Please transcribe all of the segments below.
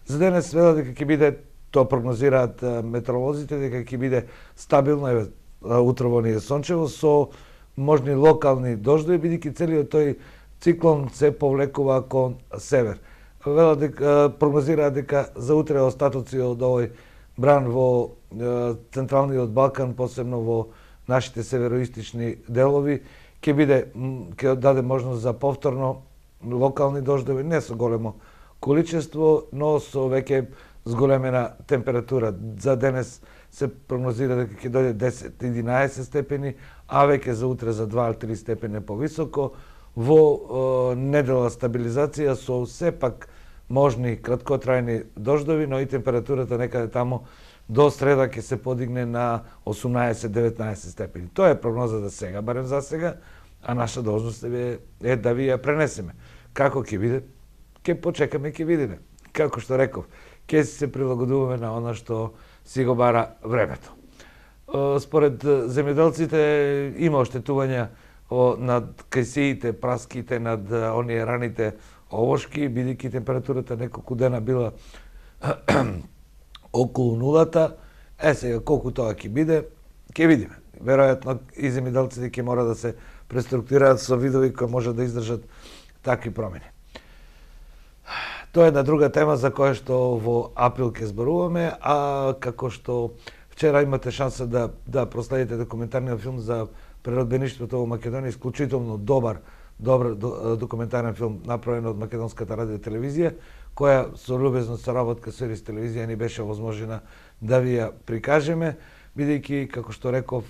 За денес велат дека ќе биде, тоа прогнозираат метеоролозите, дека ќе биде стабилно, утрово ни е сончево, со можни локални дождови, бидејќи целиот тој циклон се повлекува кон север. Велат дека прогнозираат дека за утре остатоци од овој бран во централниот Балкан, посебно во нашите североистични делови, ќе даде можност за повторно локални дождови, не со големо количество, но со веќе зголемена температура. За денес се прогнозира дека ќе дојде 10-11 степени, а веќе за утре за 2-3 степени повисоко. Во недела стабилизација со сепак можни краткотрајни дождови, но и температурата некаде тамо до среда ќе се подигне на 18-19 степени. Тоа е прогноза за сега, барем за сега, а наша должност е да ви ја пренесеме. Како ќе биде? Ќе почекаме, ќе видиме. Како што реков, ќе се прилагодуваме на она што си го бара времето. Според земјоделците има оштетувања над кајсиите, праските, над оние раните овошки, бидејќи температурата неколку дена била околу нулата. Сега колку тоа ќе биде, ќе видиме. Веројатно и земјоделците ќе мора да се преструктурираат со видови кои може да издржат такви промени. Тоа е една друга тема за која што во април ќе зборуваме, а како што вчера имате шанса да проследите документарниот филм за природбеништвото во Македонија, исклучително добар документарен филм направен од Македонската радио телевизија, која со љубезна соработка со Ирис телевизија ни беше возможена да ви ја прикажеме, бидејќи, како што реков,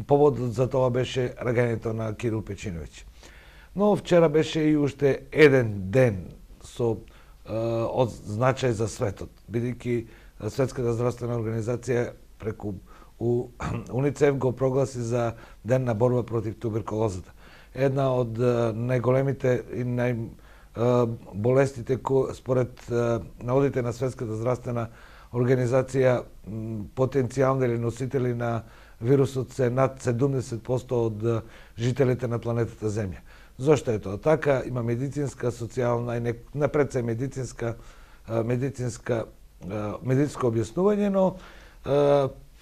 поводот за тоа беше рагањето на Кирил Печиновиќ. Но вчера беше и уште еден ден од значај за светот, бидејќи Светската здравствена организација преку УНИЦЕФ го прогласи за Ден на борба против туберкулозата. Една од најголемите и болестите според наводите на Светската здравствена организација, потенцијални или носители на вирусот се над 70% од жителите на планетата Земја. Зошто е тоа така? Има медицинска, социјална и напред се медицинско објаснување, но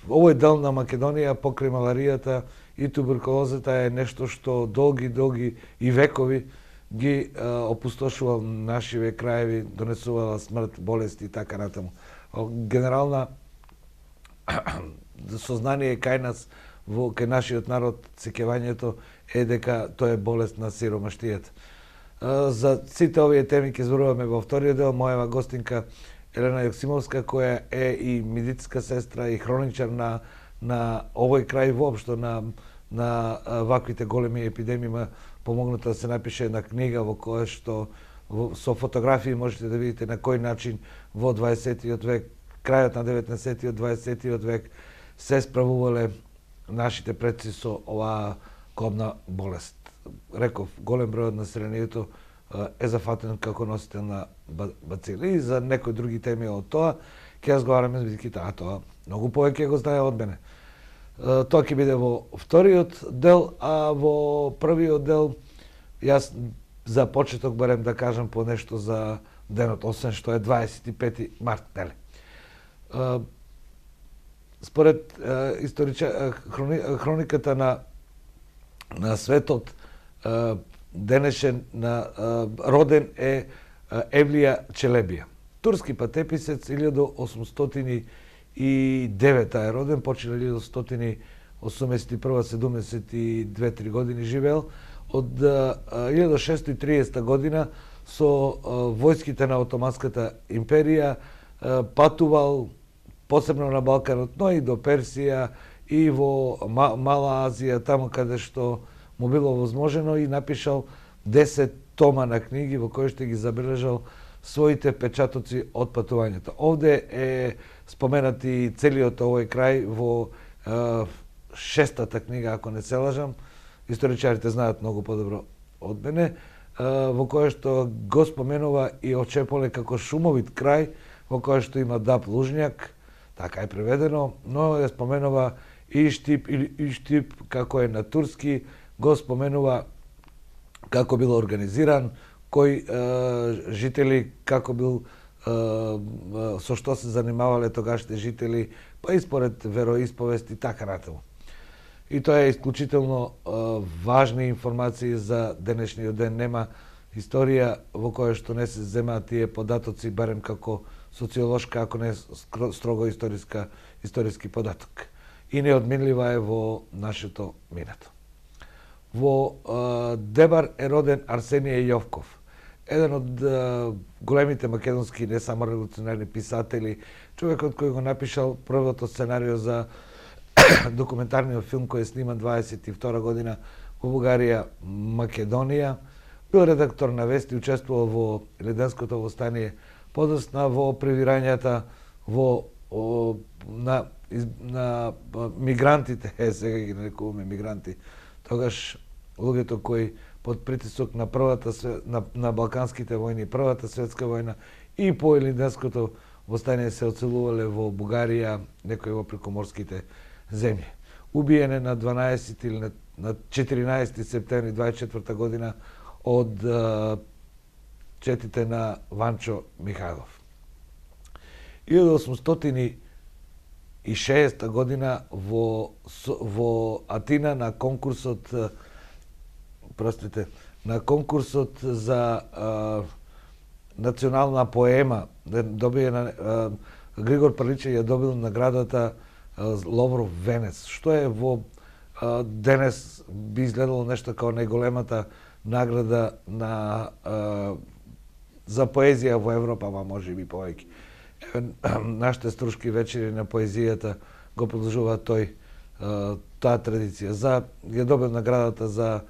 овој дел на Македонија покрај маларијата и туберкулозата е нешто што долги и векови ги опустошувал нашиве краеви, донесувала смрт, болести и така натаму. Генерална сознание кај нас, кај нашиот народ, сеќавањето е дека тоа е болест на сиромаштијата. За сите овие теми ќе зборуваме во вториот дел. Мојава гостинка Елена Јоксимовска, која е и медицинска сестра и хроничар на овој крај, воопшто на ваквите големи епидемии, помогната да се напише една книга во која што со фотографии можете да видите на кој начин во 20-тиот век, крајот на 19-тиот, 20-тиот век се справувале нашите предци со оваа кобна болест. Реков, голем број од населението е зафатен како носител на бацили. И за некои други теми од тоа ќе разговараме, бидејќи тоа многу повеќе го знае од мене. Тоа ќе биде во вториот дел, а во првиот дел јас за почеток барем да кажам по нешто за денот, освен што е 25 март, нели? Според хрониката на светот, денешен роден е Евлија Челебија. Турски патеписец, 1809 е роден, почина 1881-72 години живеел. Од 1630 година со војските на Отоманската империја патувал посебно на Балканот, но и до Персија и во Мала Азија, таму каде што му било возможено, и напишал 10 тома на книги во кои што ги забележал своите печатоци од патувањето. Овде е споменат и целиот овој крај во шестата книга, ако не се лажам, историчарите знаат многу подобро од мене, во која што го споменува и Очеполе како шумовит крај, во која што има даб лужњак, така е преведено, но ја споменува и Штип или Иштип, како е на турски, го споменува како било организиран, кои жители, како бил, со што се занимавале тогашните жители, па и според вероисповести, така натаму. И тоа е исклучително важни информации за денешниот ден. Нема историја во која што не се земаат тие податоци, барем како социолошка, ако не строго историски податок. И неодменлива е во нашето минато. Во Дебар е роден Арсенije Јовков, еден од големите македонски не само револуционарни писатели, човекот кој го напишал првото сценарио за документарниот филм кој е сниман 22 година во Бугарија, Македонија. Бил редактор на вести, учествувал во Илинденското востание, подосна во превирањата на мигрантите, сега ги нарекуваме мигранти, тогаш луѓето кои под притисок на на балканските војни, првата светска војна и по Илинденското востание се оцелувале во Бугарија, некои во прекоморските земји. Убиене на 12 или на 14 септември 24 година од четите на Ванчо Михайлов. 1860 година во Атина на конкурсот за национална поема, Григор Прличе ја добил наградата Ловров венец, што е во денес би изгледало нешто како најголемата награда за поезија во Европа, може би повеќе. Нашите струшки вечери на поезијата го продолжува таа традиција. Ја добил наградата за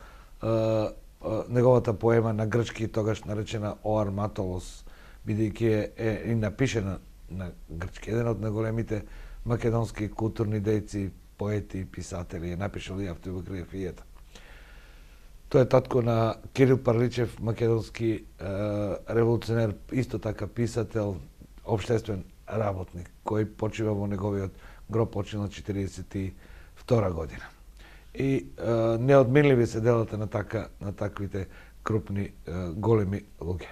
неговата поема на грчки, тогаш наречена О Арматолос, бидејќи е и напишена на грчки. Еден од најголемите македонски културни дејци, поети, писатели, е напишал и автобиографијата. Тој е татко на Кирил Парличев, македонски револуционер, исто така писател, општествен работник, кој почива во неговиот гроб, почина 42 година. И неодменливи се делата на таквите крупни, големи луѓе.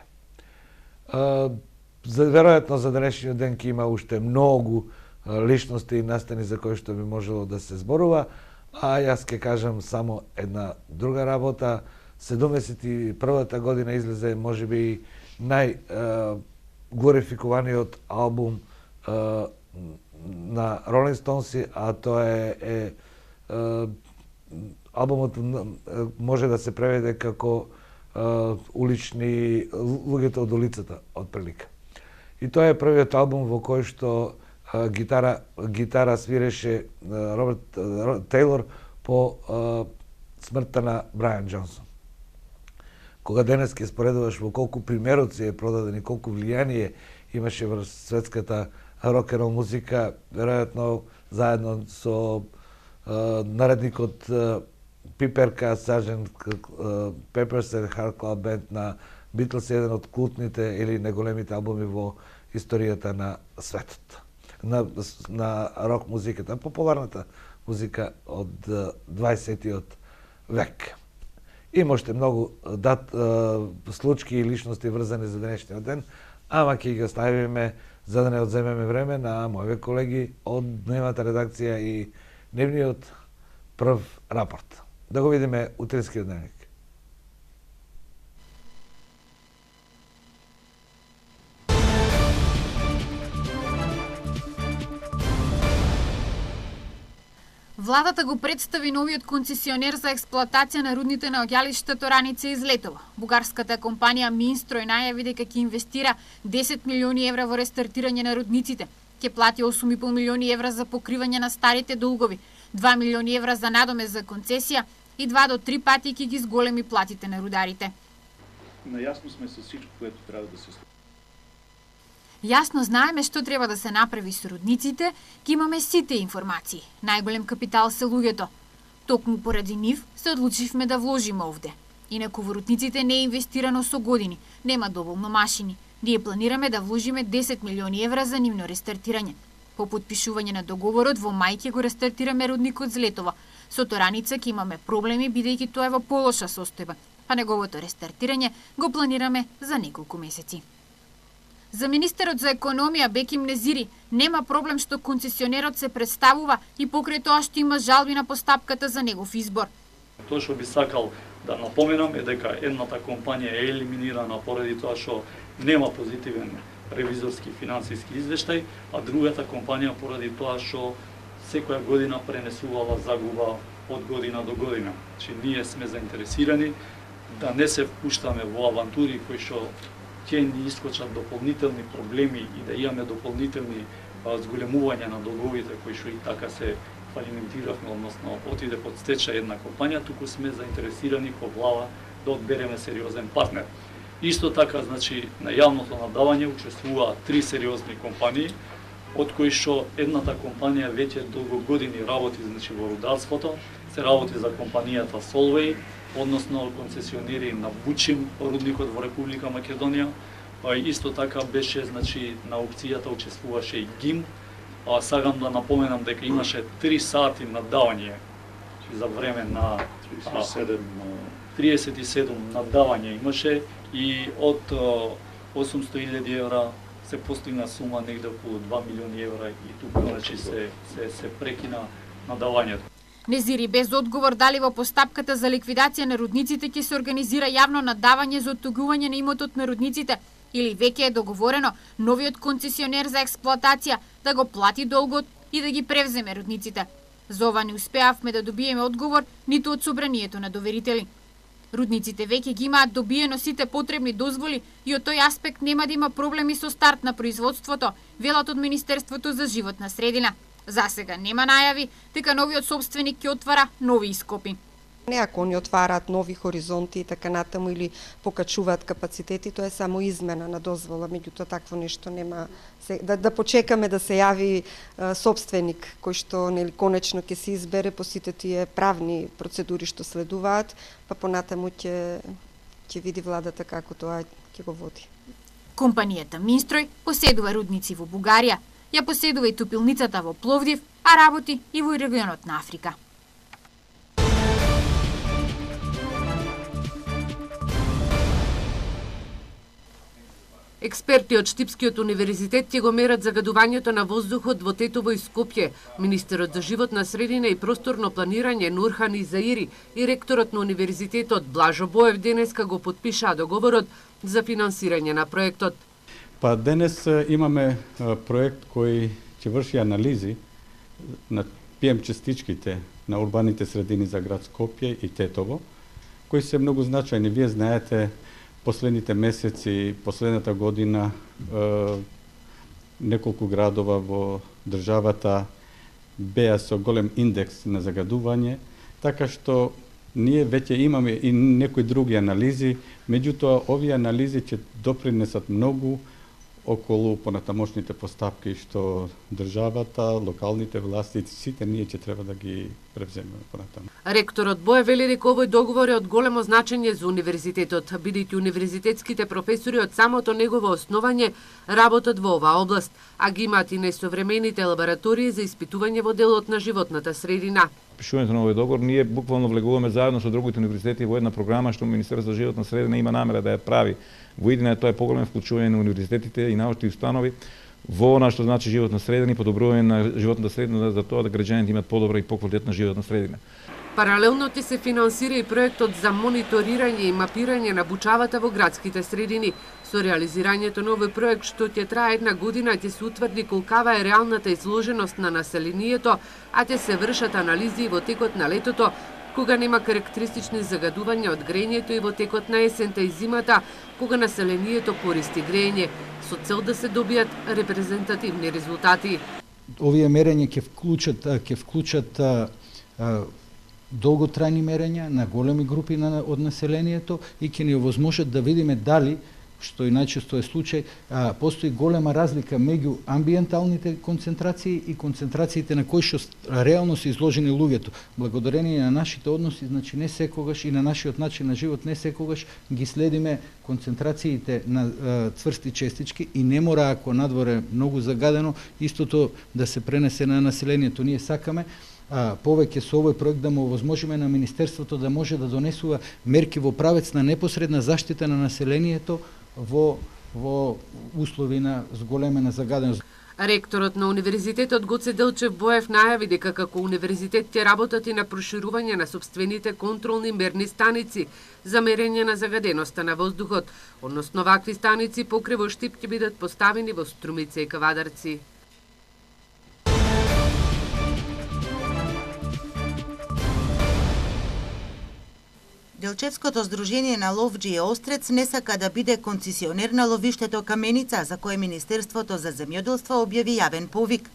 Веројатно за денешниот ден ќе има уште многу личности и настани за кои што би можело да се зборува, а јас ќе кажам само една друга работа. 71-та година излезе можеби најглорификуваниот албум на Ролинг Стоунси, а тоа е албумот може да се преведе како улични луѓето од улицата, отприлика. И тоа е првиот албум во кој што гитара свиреше Роберт Тейлор по смртта на Брајан Џонсон. Кога денес ќе споредуваш во колку примероци е продаден и колку влијание имаше врз светската рок-н-рол музика, веројатно заедно со наредникот Пиперка, Сержент Пеперс и Хард Клаб Бенд на Битлз, еден од култните или најголемите албуми во историјата на светот. На рок музиката, популарната музика од 20-тиот век. Има уште многу случаи и личности врзани за денешниот ден, ама ќе ги оставиме за да не одземеме време на моите колеги од дневната редакција и дневниот прв рапорт. Да го видиме утринскиот дневник. Владата го представи новиот концесионер за експлоатација на рудните наоѓалишта Раница и Злетово. Бугарската компанија Минстрој најави дека ќе инвестира 10 милиони евра во рестартирање на рудниците. Ќе плати 8,5 милиони евра за покривање на старите долгови, 2 милиони евра за надомест за концесија и 2 до 3 пати ќе ги зголеми платите на рударите. Наясно сме со всичко което треба да се случи. Јасно знаеме што треба да се направи со рудниците, ќе имаме сите информации. Најголем капитал се луѓето. Токму поради нив се одлучивме да вложиме овде. Инаку во рудниците не е инвестирано со години, нема доволно машини. Ние планираме да вложиме 10 милиони евра за нивно рестартирање. По подпишување на договорот во мај ќе го рестартираме рудникот Злетово. Со Раница ќе имаме проблеми бидејќи тоа е во полоша состојба. па неговото рестартирање го планираме за неколку месеци. За министерот за економија Беким Незири нема проблем што концесионерот се представува и покрај тоа што има жалби на постапката за негов избор. Тоа што би сакал да напоменам е дека едната компанија е елиминирана поради тоа што нема позитивен ревизорски финансиски извештај, а другата компанија поради тоа што секоја година пренесувала загуба од година до година. Значи ние сме заинтересирани да не се впуштаме во авантури кои што ќе ни искочат дополнителни проблеми и да имаме дополнителни зголемувања на долговите кои што и така се фалиментиравме, односно отиде под стечај една компанија, туку сме заинтересирани по влада да одбереме сериозен партнер. Исто така, значи, на јавното надавање учествуваат 3 сериозни компании, од кои што едната компанија веќе долго години работи, значи, во рударството, се работи за компанијата Solvay, односно концесионери на Бучим, рудникот во Република Македонија. Исто така беше, значи, на опцијата учествуваше и ГИМ. Сакам да напоменам дека имаше 3 сати надавање за време на 37 надавања имаше и од 800.000 евра се постигна сума негде околу 2 милиони евра и тука, значи, се прекина надавањето. Незири без одговор дали во постапката за ликвидација на рудниците ќе се организира јавно надавање за оттугување на имотот на рудниците или веќе е договорено новиот концесионер за експлоатација да го плати долгот и да ги превземе рудниците. За ова не успеавме да добиеме одговор ниту од собранието на доверители. Рудниците веќе ги имаат добиено сите потребни дозволи и од тој аспект нема да има проблеми со старт на производството, велат од Министерството за животна средина. Засега нема најави дека новиот собственик ќе отвара нови ископи. Не ако они отвараат нови хоризонти и така натаму или покачуваат капацитети, тоа е само измена на дозвола, меѓутоа такво нешто нема. Да почекаме да се јави собственик кој што нели конечно ќе се избере по сите тие правни процедури што следуваат, па понатаму ќе види владата како тоа ќе го води. Компанијата Минстрој поседува рудници во Бугарија, ја поседува и топилницата во Пловдив, а работи и во регионот на Африка. Експерти од Штипскиот универзитет ќе го мерат загадувањето на воздухот во Тетово и Скопје. Министерот за животна средина и просторно планирање Нурхан Изаири и ректорот на универзитетот Блажо Боев денеска го подпишаа договорот за финансирање на проектот. Па денес имаме проект кој ќе врши анализи на ПМ частичките на урбаните средини за град Скопје и Тетово, кои се многу значајни. Вие знаете, последните месеци, последната година, неколку градова во државата беа со голем индекс на загадување, така што ние веќе имаме и некои други анализи, меѓутоа овие анализи ќе допринесат многу околу понатамошните постапки што државата, локалните власти, сите ние ќе треба да ги превземеме понатаму. Ректорот Боев вели дека овој договор е од големо значење за универзитетот, бидејќи универзитетските професори од самото негово основање работат во оваа област, а ги имаат и најсовремените лаборатории за испитување во делот на животната средина. Пишувањето на овој договор ние буквално влегуваме заедно со другите универзитети во една програма што Министерството за животна средина има намера да ја прави. Во иднина тоа е поголемо вклучување на универзитетите и научни установи во она што значи животна средина и подобрување на животната средина за тоа да граѓаните имаат подобра и поквалитетна животна средина. Паралелно ќе се финансира и проектот за мониторирање и мапирање на бучавата во градските средини. Со реализирањето на овој проект што ќе трае една година ќе се утврди колкава е реалната изложеност на населението, а ќе се вршат анализи во текот на летото, кога нема карактеристични загадувања од грејењето и во текот на есента и зимата, кога населението користи грејење, со цел да се добијат репрезентативни резултати. Овие мерења ќе вклучат долготрајни мерења на големи групи од населението и ќе ни овозможат да видиме дали, што и најчесто е случај, постои голема разлика меѓу амбиенталните концентрации и концентрациите на кои што реално се изложени луѓето. Благодарение на нашите односи, значи не секогаш и на нашиот начин на живот не секогаш ги следиме концентрациите на цврсти честички и не мора, ако надвор е многу загадено, истото да се пренесе на населението. Ние сакаме повеќе со овој проект да му овозможиме на Министерството да може да донесува мерки во правец на непосредна заштита на населението во услови на зголемена загаденост. Ректорот на Универзитетот Гоце Делчев Боев најави дека како универзитет ќе работат и на проширување на сопствените контролни мерни станици за мерење на загаденоста на воздухот, односно вакви станици покрај во Штип ќе бидат поставени во Струмица и Кавадарци. Делчевското здружение на ловџи Острец не сака да биде концесионер на ловиштето Каменица, за кое Министерството за земјоделство објави јавен повик.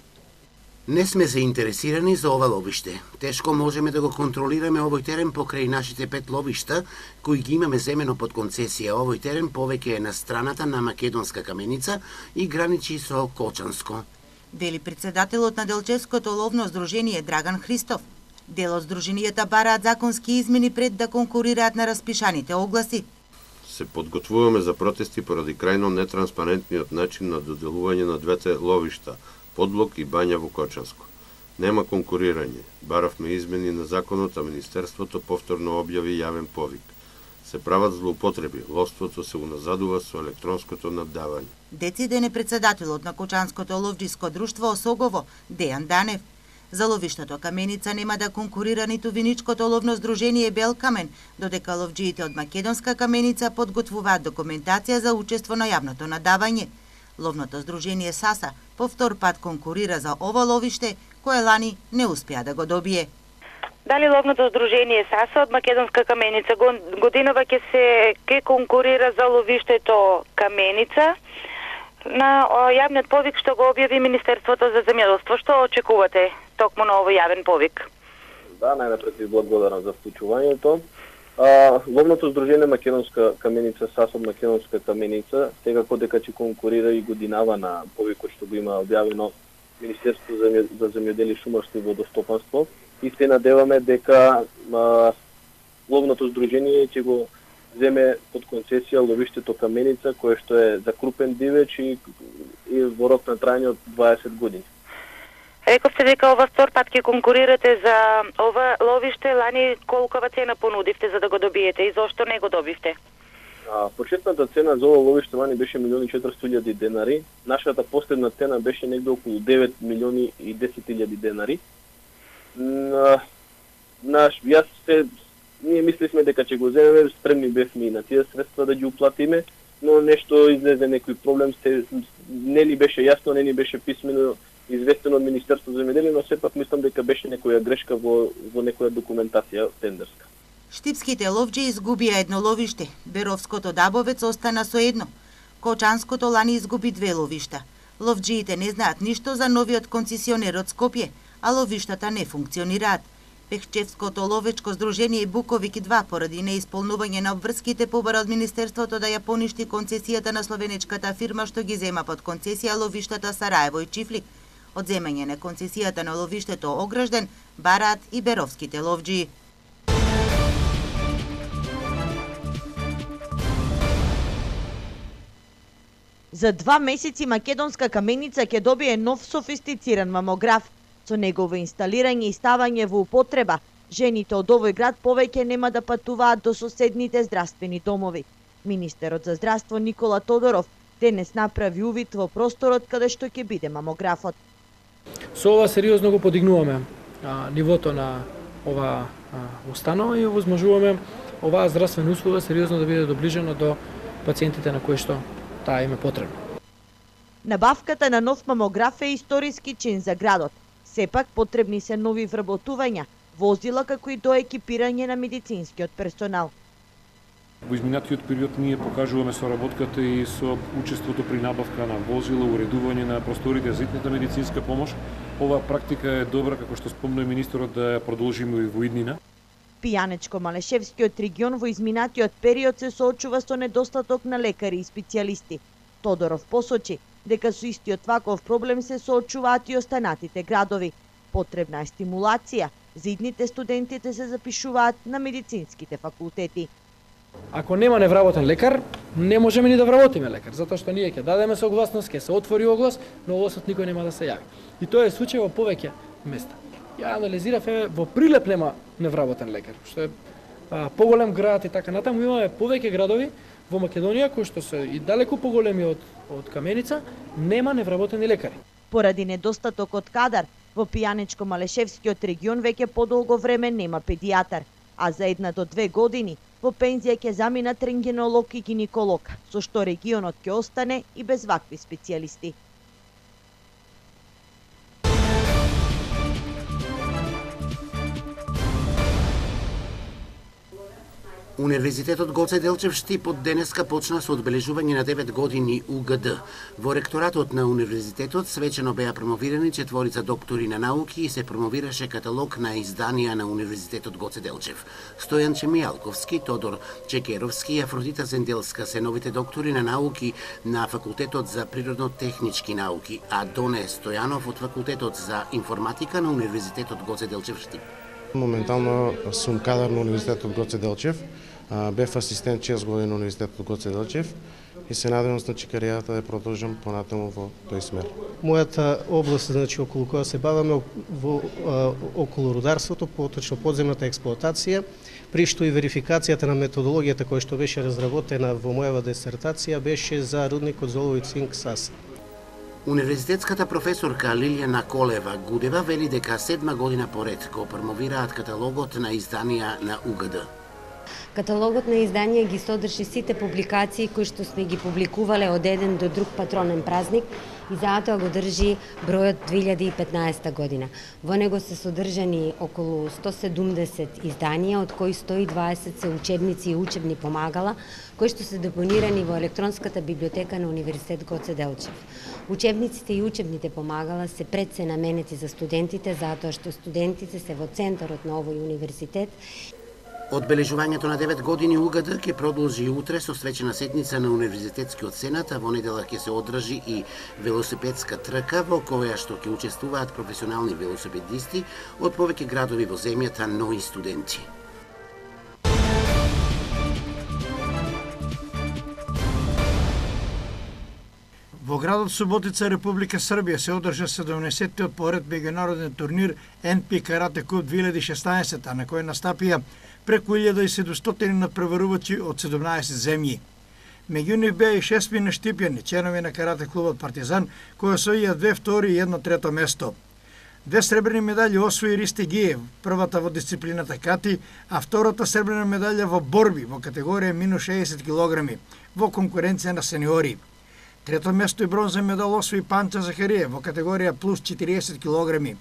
Не сме заинтересирани за ова ловиште. Тешко можеме да го контролираме овој терен покрај нашите 5 ловишта, кои ги имаме земено под концесија. Овој терен повеќе е на страната на Македонска Каменица и граничи со Кочанско. Вели председателот на Делчевското ловно здружение Драган Христов. Дел од здруженијата бараат законски измени пред да конкурираат на распишаните огласи. Се подготвуваме за протести поради крајно нетранспарентниот начин на доделување на двете ловишта, Подлог и Бања во Кочанско. Нема конкурирање. Баравме измени на законот, а Министерството повторно објави јавен повик. Се прават злоупотреби, ловството се уназадува со електронското наддавање. Дециден е председателот на Кочанското ловџиско друштво Осогово, Дејан Данев. За ловиштето Каменица нема да конкурира ниту Виничкото ловно здружение Белкамен, додека ловџиите од Македонска Каменица подготвуваат документација за учество на јавното надавање. Ловното здружение САСА по втор пат конкурира за ова ловиште, кое лани не успеа да го добие. Дали ловното здружение САСА од Македонска Каменица годинава ќе конкурира за ловиштето Каменица на јавниот повик што го објави Министерството за земјоделство? Што очекувате токму на овој јавен повик? Да, најнапред ви благодарам за вклучувањето. Ловното здружение Македонска Каменица, САС од Македонска Каменица, секако дека ќе конкурира и годинава на повикот што го има објавено Министерството за земјоделие, шумарство и водостопанство. И се надеваме дека ловното здружение ќе го земе под концесија ловиштето Каменица, кое што е за крупен дивеч и во рок на трајање од 20 години. Рековте дека ова втор пат ќе конкурирате за ова ловиште, лани колкава цена понудивте за да го добиете и зошто не го добивте? Почетната цена за ова ловиште лани беше 1.400.000 денари. Нашата последна цена беше негде околу 9.010.000 денари. Ние мислисме дека ќе го земеме, спремни бевме и на тие средства да ги уплатиме, но нешто излезе некој проблем, не ни беше јасно, не ни беше писмено известено од Министерството за земјоделие, но сепак мислам дека беше некоја грешка во некоја документација тендерска. Штипските ловџи изгубија едно ловиште, Беровското Дабовец остана со едно. Кочанското лани изгуби 2 ловишта. Ловџиите не знаат ништо за новиот концесионер од Скопје, а ловиштата не функционираат. Пехчевското ловечко здружение Буковик 2 поради неисполнување на обврските побара од Министерството да ја поништи концесијата на словенечката фирма што ги зема под концесија ловиштата Сараево и Чифлик. Од земање на концесијата на ловиштето Огражден бараат и беровските ловџи. За 2 месеци Македонска Каменица ќе добие нов софистициран мамограф. Со негово инсталирање и ставање во употреба, жените од овој град повеќе нема да патуваат до соседните здравствени домови. Министерот за здравство Никола Тодоров денес направи увид во просторот каде што ќе биде мамографот. Со ова сериозно го подигнуваме нивото на ова установа и овозможуваме оваа здравствена услуга сериозно да биде доближена до пациентите на кои што таа им е потребна. Набавката на нов мамограф е историски чин за градот. Сепак потребни се нови вработувања, возила како и доекипирање на медицинскиот персонал. Во изминатиот период ние покажуваме соработката и со учеството при набавка на возила, уредување на просторите за итната медицинска помош. Ова практика е добра, како што спомна министерот, да ја продолжиме и во иднина. Пијанечко-Малешевскиот регион во изминатиот период се соочува со недостаток на лекари и специјалисти. Тодоров посочи дека со истиот ваков проблем се соочуваат и останатите градови. Потребна е стимулација, за идните студентите се запишуваат на медицинските факултети. Ако нема невработен лекар, не можеме ни да вработиме лекар, затоа што ние ќе дадеме согласност, ќе се отвори оглас, но огласот никој нема да се јави. И тоа е случај во повеќе места. ја анализирав во Прилеп нема невработен лекар, што е поголем град и така натаму. Имаме повеќе градови во Македонија кои што се и далеку поголеми од Каменица, нема невработени лекари. Поради недостаток од кадар, во Пијаничко-Малешевскиот регион веќе подолго време нема педијатар, а за 1 до 2 години во пензија ќе заминат рентгенолог и гинеколог, со што регионот ќе остане и без вакви специјалисти. Универзитетот Гоце Делчев Штип од денеска почна со одбележување на 9 години УГД. Во ректоратот на универзитетот свечено беа промовирани 4 доктори на науки и се промовираше каталог на изданија на Универзитетот Гоце Делчев. Стојан Чемијалковски, Тодор Чекеровски и Афродита Зенделска се новите доктори на науки на Факултетот за природно-технички науки, а Доне Стојанов од Факултетот за информатика на Универзитетот Гоце Делчев Штип. Моментално сум кадар на Универзитетот Гоце Делчев. Бев асистент 6 години на Универзитетот Гоце Делчев и се надевам кариерата да продолжам понатаму во тој смер. Мојата област, околу која се баваме околу рударството, поточно подземната експлоатација, при што и верификацијата на методологијата која што беше разработена во мојава дисертација беше за рудникот за олово и цинк САС. Универзитетската професорка Лилјана Колева Гудева вели дека 7 година поред го промовираат каталогот на изданија на УГД. Каталогот на изданија ги содржи сите публикации кои што сме ги публикувале од еден до друг патронен празник и затоа го држи бројот 2015 година. Во него се содржани околу 170 изданија, од кои 120 се учебници и учебни помагала, кои што се депонирани во електронската библиотека на Универзитет Гоце Делчев. Учебниците и учебните помагала се пред се наменети за студентите, затоа што студентите се во центарот на овој универзитет. Одбележувањето на 9 години УГД ќе продолжи утре со свечена седница на Универзитетскиот сенат, а во недела ќе се одржи и велосипедска трка во која што ќе учествуваат професионални велосипедисти од повеќе градови во земјата, но и студенти. Во градот Суботица, Република Србија, се одржа 70-тиот поред меѓународен турнир NP Карате Куп 2016, на кој настапија преку 1700 надпреварувачи од 17 земји. Меѓу нив беа и 6 штипјани, членови на карате клубот Партизан, кои освоија 2 втори и 1 трето место. 2 сребрени медали освои Ристи Гиев, првата во дисциплината кати, а втората сребрена медалја во борби во категорија минус 60 кг во конкуренција на сениори. Трето место и бронзен медал освои Панча Захариев во категорија плюс 40 кг.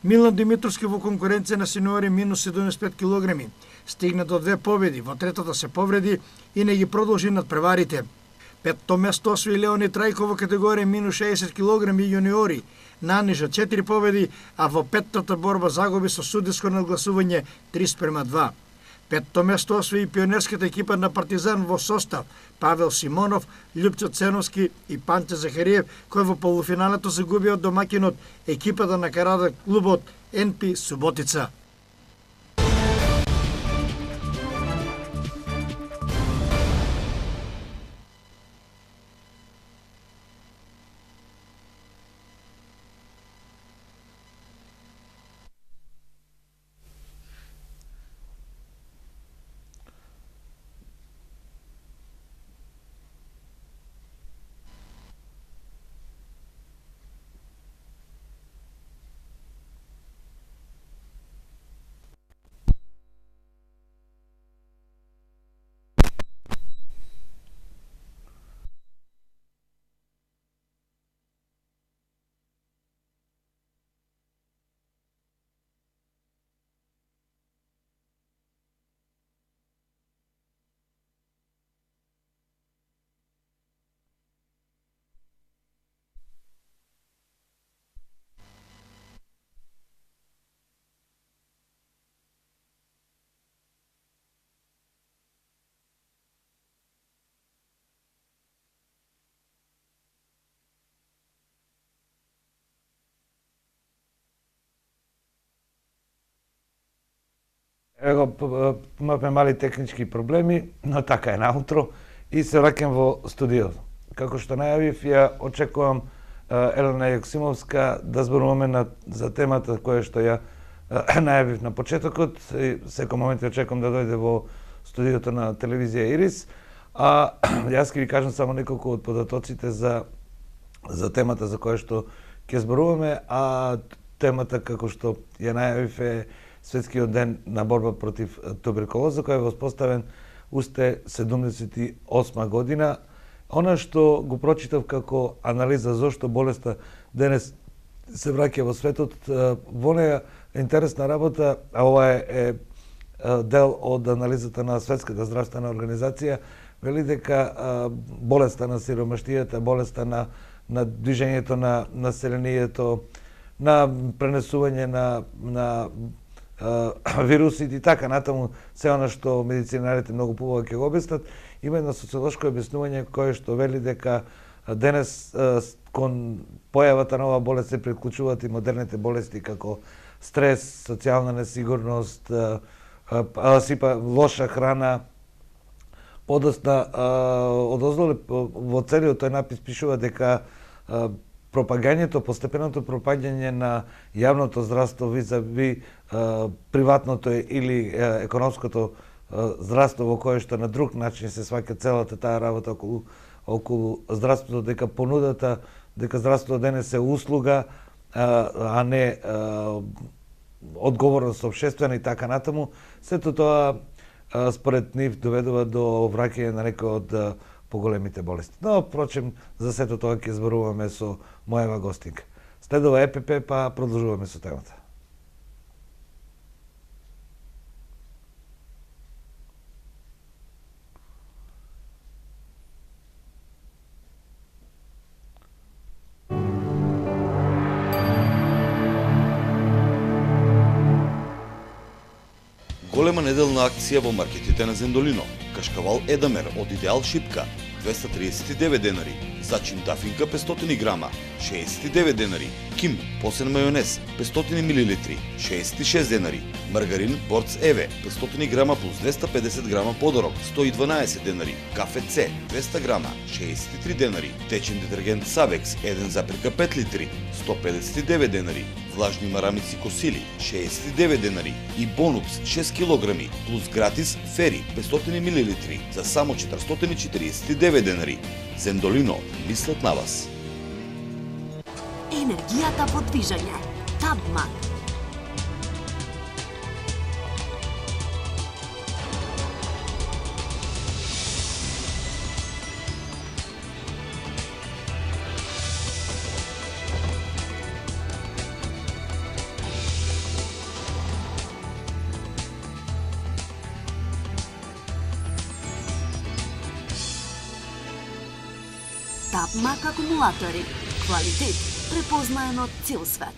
Милан Димитровски во конкуренција на сениори минус 75 кг. Стигна до 2 победи, во третата се повреди и не ги продолжи надпреварите. Петто место освои Леонид Трајко во категорија минус 60 кг и јуниори, нанижа 4 победи, а во петтата борба загуби со судиско надгласување 3:2. Петто место освои пионерската екипа на Партизан во состав Павел Симонов, Љупчо Ценовски и Панче Захариев, кој во полуфиналето загуби од домакинот екипата на карате клубот NP Суботица. Имавме мали технички проблеми, но така е наутро и се враќам во студиото. Како што најавив, ја очекувам Елена Јаксимовска да зборуваме за темата која што ја најавив на почетокот и секој момент очекувам да дојде во студиото на телевизија Ирис. А јас ќе ви кажам само неколку од податоците за темата за која што ќе зборуваме, а темата како што ја најавив е Светскиот ден на борба против туберкулоза, кој е воспоставен уште 78 година. Она што го прочитав како анализа зошто болеста денес се враќа во светот, во неја интересна работа, а ова е дел од анализата на Светската здравствена организација, вели дека болеста на сиромаштијата, болеста на движењето на населението, на пренесување на вирусите и така натаму, се она што медицинарите многу побава ќе го објаснат, има едно социолошко објаснување кое што вели дека денес кон појавата на оваа болест се приклучуваат и модерните болести како стрес, социјална несигурност, лоша храна. Подоцна одоздоле во целиот тој напис пишува дека постепеното пропаѓање на јавното здравство визави приватното или економското здравство во кое што на друг начин се сваќа целата таа работа околу здравството, дека понудата, дека здравството денес е услуга, а не одговорност општествена и така натаму. Сето тоа според нив доведува до враќање на некои од поголемите болести. Но, впрочем, за сето тоа ќе зборуваме со мојава гостинка. Следува ЕПП, па продолжуваме со темата. Голема неделна акција во маркетите на Зендолино. Кашкавал Едамер од Идеал Шипка 239 денари, зачин дафинка 500 грама 69 денари, Ким посен мајонез 500 мл 66 денари, маргарин Борц Еве 500 грама плюс 250 грама подорок 112 денари, кафе С 200 грама 63 денари, течен детергент Савекс 1,5 литри 159 денари, влажни марамици Косили 69 денари и Бонукс 6 кг плюс гратис Фери 500 мл за само 449 денари. Зендолино, мислат на вас. Енергијата во движење. Табмак. Табмак акумулатори. Квалитет препознаено цел свет.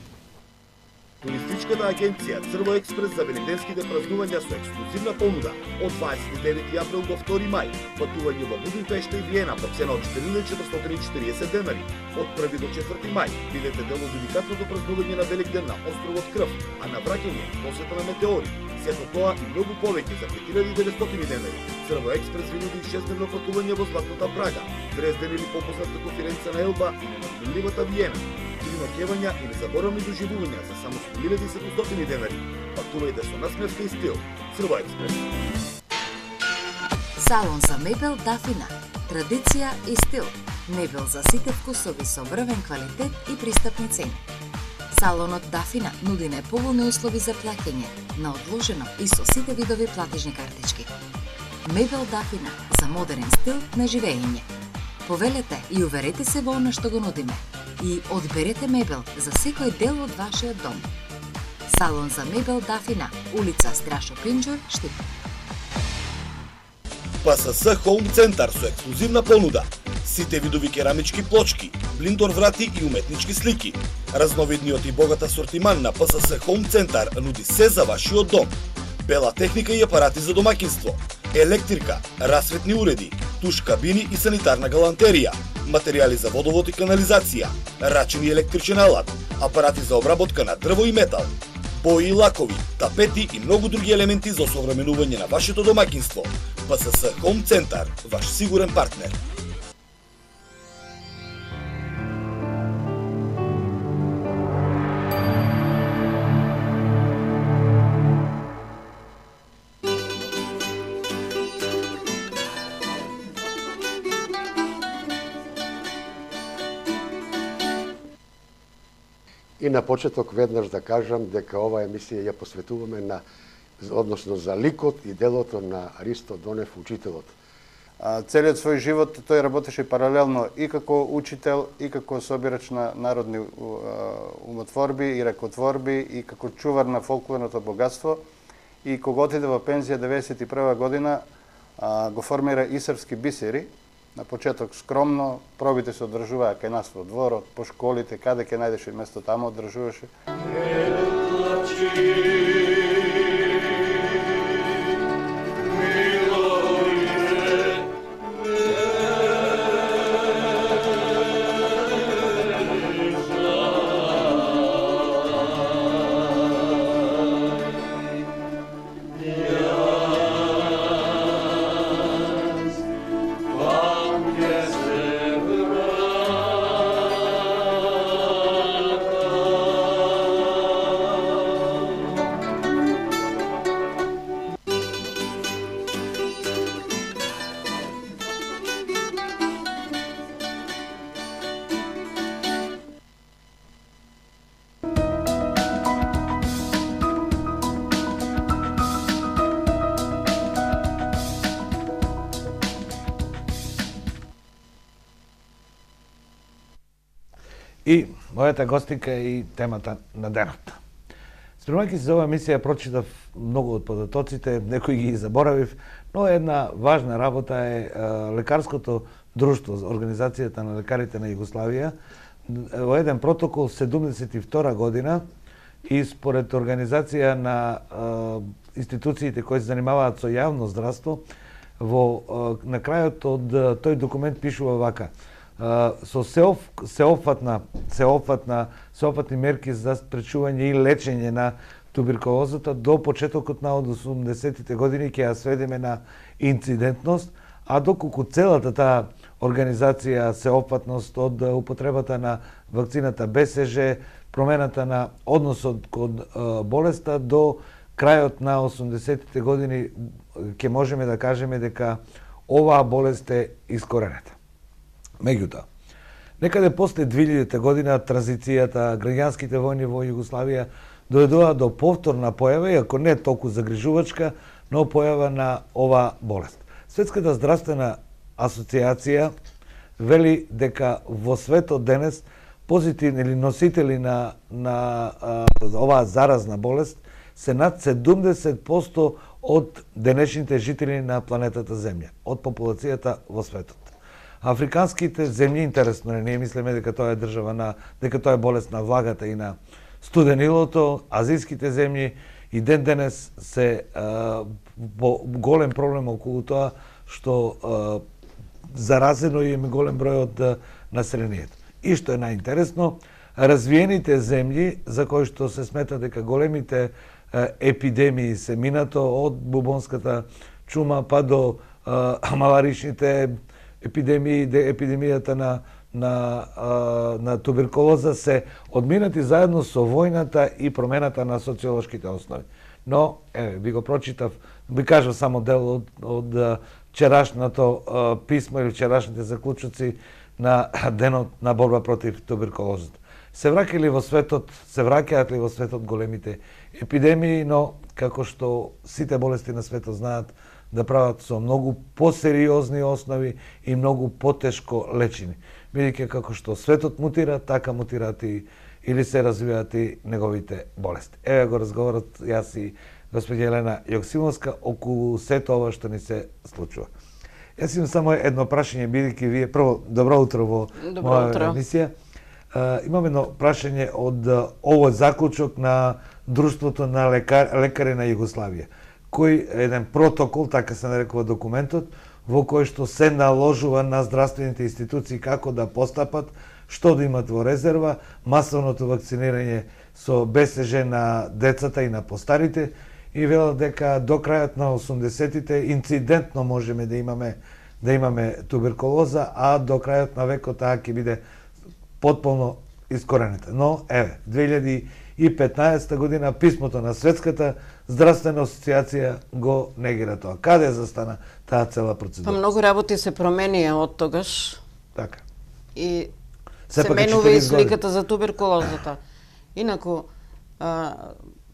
Туристичката агенција Црво Експрес за великденските празнувања со ексклузивна понуда од 29 април до 2 мај. Патување во Будимпешта и Виена по цена од 4.440 денари. Од 1 до 4 мај бидете дел од уникатното празнување на Великден на островот Крв, а на враќање посета на метеори. Сето тоа и многу повеќе за 5.900 денари. Црво Експрес ви нуди 6-дневно патување во Златната Прага, Дрезден или попознатата Фиренца на Елба и ненадминливата Виена. Ноќевања и незаборавни доживувања за само 1.700 денари. Патувајте со насмевка и стил. Црво Експрес. Салон за мебел Дафина. Традиција и стил. Мебел за сите вкусови со врвен квалитет и пристапни цени. Салонот Дафина нуди најповолни услови за плаќање, на одложено и со сите видови платежни картички. Мебел Дафина за модерен стил на живење. Повелете и уверете се во она што го нудиме. И одберете мебел за секој дел од вашиот дом. Салон за мебел Дафина, улица Страшо Пинџур, Штип. ПСС Хоум Центар со ексклузивна понуда. Сите видови керамички плочки, блиндор врати и уметнички слики. Разновидниот и богат асортиман на ПСС Хоум Центар нуди се за вашиот дом. Бела техника и апарати за домаќинство, електрика, расветни уреди, туш кабини и санитарна галантерија, материјали за водовод и канализација, рачен и електричен алат, апарати за обработка на дрво и метал, бои и лакови, тапети и многу други елементи за осовременување на вашето домаќинство. ПСС Хоум Центар, ваш сигурен партнер. И на почеток веднаш да кажам дека оваа емисија ја посветуваме односно за ликот и делото на Аристо Донев, учителот. Целиот свој живот тој работеше паралелно и како учител, и како собирач на народни умотворби и ракотворби, и како чувар на фолклорното богатство. И кога отиде во пензија 91 година, го формира Исарски бисери. На почеток скромно, пробите се одржуваа кај нас во дворот, по школите, каде ќе најдеше место таму одржуваше. И мојата гостинка е и темата на денот. Спремајќи се за оваа емисија, прочитав многу од податоците, некои ги заборавив, но една важна работа е лекарското друштво, организацијата на лекарите на Југославија, во еден протокол 72 година и според организација на институциите кои се занимаваат со јавно здравство, на крајот од тој документ пишува вака: со сеопфатни мерки за спречување и лечење на туберкулозата до почетокот на 80-тите години ќе ја сведеме на инцидентност, а доколку целата таа организација сеопфатност од употребата на вакцината БСЖ, промената на односот кон болеста до крајот на 80-тите години ќе можеме да кажеме дека оваа болест е искоренета. Меѓутоа, некаде после 2000 година транзицијата, граѓанските војни во Југославија доведува до повторна појава, иако не толку загрижувачка, но појава на оваа болест. Светската здравствена асоциација вели дека во светот денес позитивни или носители на оваа заразна болест се над 70% од денешните жители на планетата Земја, од популацијата во светот. Африканските земји, интересно е, ние мислиме дека тоа е дека тоа е болест на влагата и на студенилото, азијските земји и ден денес се голем проблем околу тоа што заразено и има голем број од населението. И што е најинтересно, развиените земји за кои што се смета дека големите епидемии се минато од бубонската чума па до маларичните епидемии, епидемијата на туберкулоза се одминати заедно со војната и промената на социолошките основи. Но, ви го прочитав, ви кажав само дел од вчерашното писмо или вчерашните заклучоци на денот на борба против туберкулозата. Се враќаат ли во светот големите епидемии, но како што сите болести на светот знаат, да прават со многу посериозни основи и многу потешко лечени. Бидејќи како што светот мутира, така мутираат и или се развиваат и неговите болести. Еве го разговорот јас и господја Елена Јоксимовска околу сето ова што ни се случува. Јас имам само едно прашање, бидејќи вие прво добро утро во моја емисија. Имам едно прашање од овој заклучок на Друштвото на лекари на Југославија, кој еден протокол, така се нарекува документот, во кој што се наложува на здравствените институции како да постапат, што да имат во резерва, масовното вакцинирање со БСЖ на децата и на постарите, и велат дека до крајот на 80-тите инцидентно можеме да имаме туберкулоза, а до крајот на векот таа ќе биде потполно искоренета. Но, 2015 година писмото на Светската здравствена асоциација го негира тоа. Каде застана таа цела процедура? Па многу работи се променија од тогаш. Така. И се менува и сликата за туберкулозата. Инаку,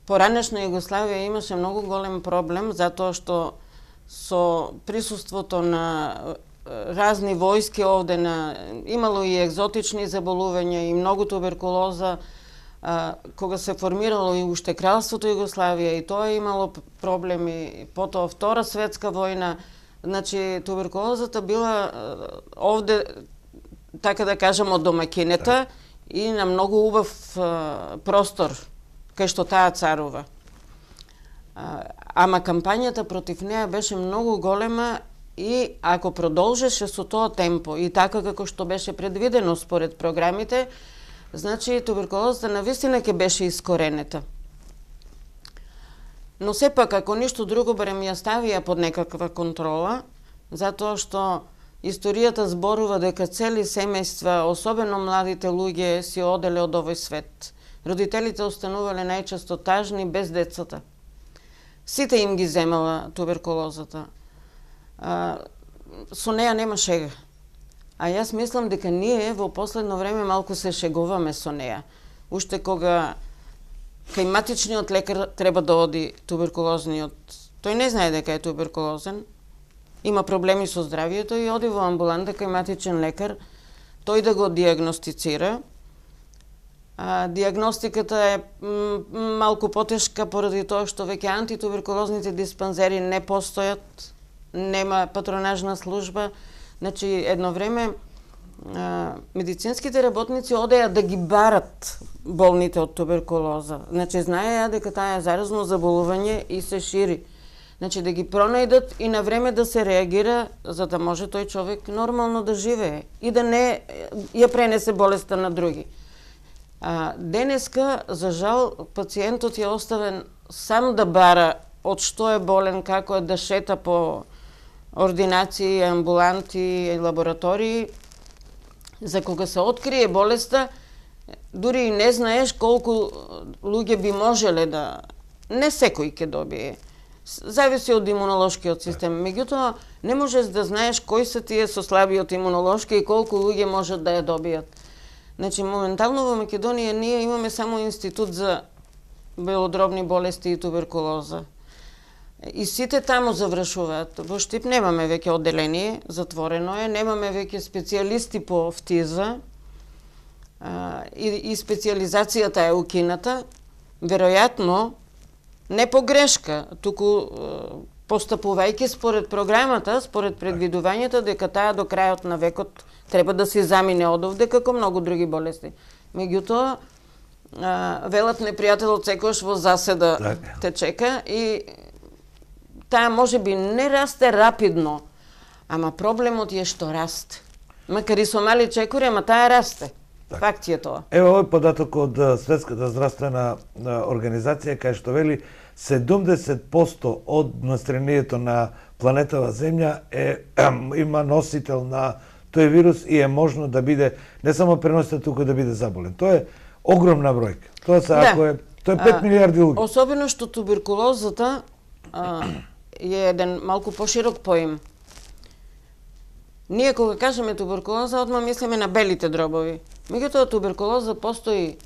поранешна Југославија имаше многу голем проблем затоа што со присуството на разни војски овде имало и екзотични заболувања и многу туберкулоза, кога се формирало и уште кралството Југославија и тоа имало проблеми, потоа Втора светска војна, значи туберкулозата била овде, така да кажам, од домакинета и на многу убав простор кај што таа царува. Ама кампањата против неа беше многу голема и ако продолжеше со тоа темпо и така како што беше предвидено според програмите, значи туберкулозата навистина ќе беше искоренета. Но сепак, ако ништо друго, барем ја ставија под некаква контрола, затоа што историјата зборува дека цели семејства, особено младите луѓе, си оделе од овој свет. Родителите останувале најчесто тажни без децата. Сите им ги земала туберкулозата. Со неа нема шега. А јас мислам дека ние во последно време малку се шегуваме со неа. Уште кога кај матичниот лекар треба да оди туберкулозниот, тој не знае дека е туберкулозен, има проблеми со здравието и оди во амбуланта кај матичен лекар, тој да го диагностицира. Диагностиката е малку потешка поради тоа што веќе антитуберкулозните диспансери не постојат, нема патронажна служба. Значи, едно време медицинските работници одеа да ги барат болните од туберкулоза. Значи, знаеа дека таа е заразно заболување и се шири. Значи, да ги пронајдат и на време да се реагира, за да може тој човек нормално да живее и да не ја пренесе болеста на други. Денеска, за жал, пациентот е оставен сам да бара од што е болен, како е да шета по ординации, амбуланти и лаборатории. За кога се открие болеста, дури и не знаеш колку луѓе би можеле да... Не секој ќе добие. Зависи од имунолошкиот систем. Меѓутоа, не можеш да знаеш кои се тие со слабиот имунолошки и колку луѓе можат да ја добијат. Значи, моментално во Македонија ние имаме само институт за белодробни болести и туберкулоза. И сите таму завршуваат. Во Штип немаме веќе одделение, затворено е, немаме веќе специјалисти по фтиза и специјализацијата е укината. Веројатно, не по грешка, туку постапувајќи според програмата, според предвидувањето, дека таа до крајот на векот треба да се замине од овде како многу други болести. Меѓутоа, велат непријателот секојаш во заседа те чека и таа може би не расте рапидно, ама проблемот е што расте. Макар и со мали чекори, ама таа расте. Факт е тоа. Ево овој податок од Светската здравствена организација кај што вели 70% од населението на планетава Земја има носител на тој вирус и е можно да биде не само преносител, туку да биде заболен. Тоа е огромна бројка. Тоа се ако е 5 милиарди луѓе. Особено што туберкулозата е еден малку поширок поим. Ние кога кажеме туберкулоза, одма мислиме на белите дробови. Меѓутоа туберкулоза постои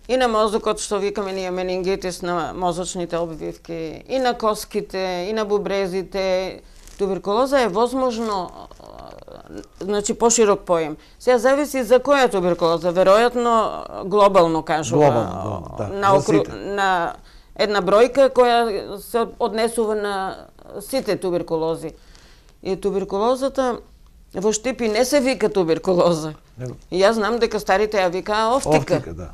и на мозокот, што викаме ние менингитис на мозочните обвивки, и на коските, и на бубрезите. Туберкулоза е возможно, значи поширок поим. Сега зависи за која туберкулоза, веројатно глобално кажува. На една бројка која се однесува на сите туберкулози. И туберкулозата во Штипи не се вика туберкулоза. И јас знам дека старите ја викаа офтика. Офтика, да.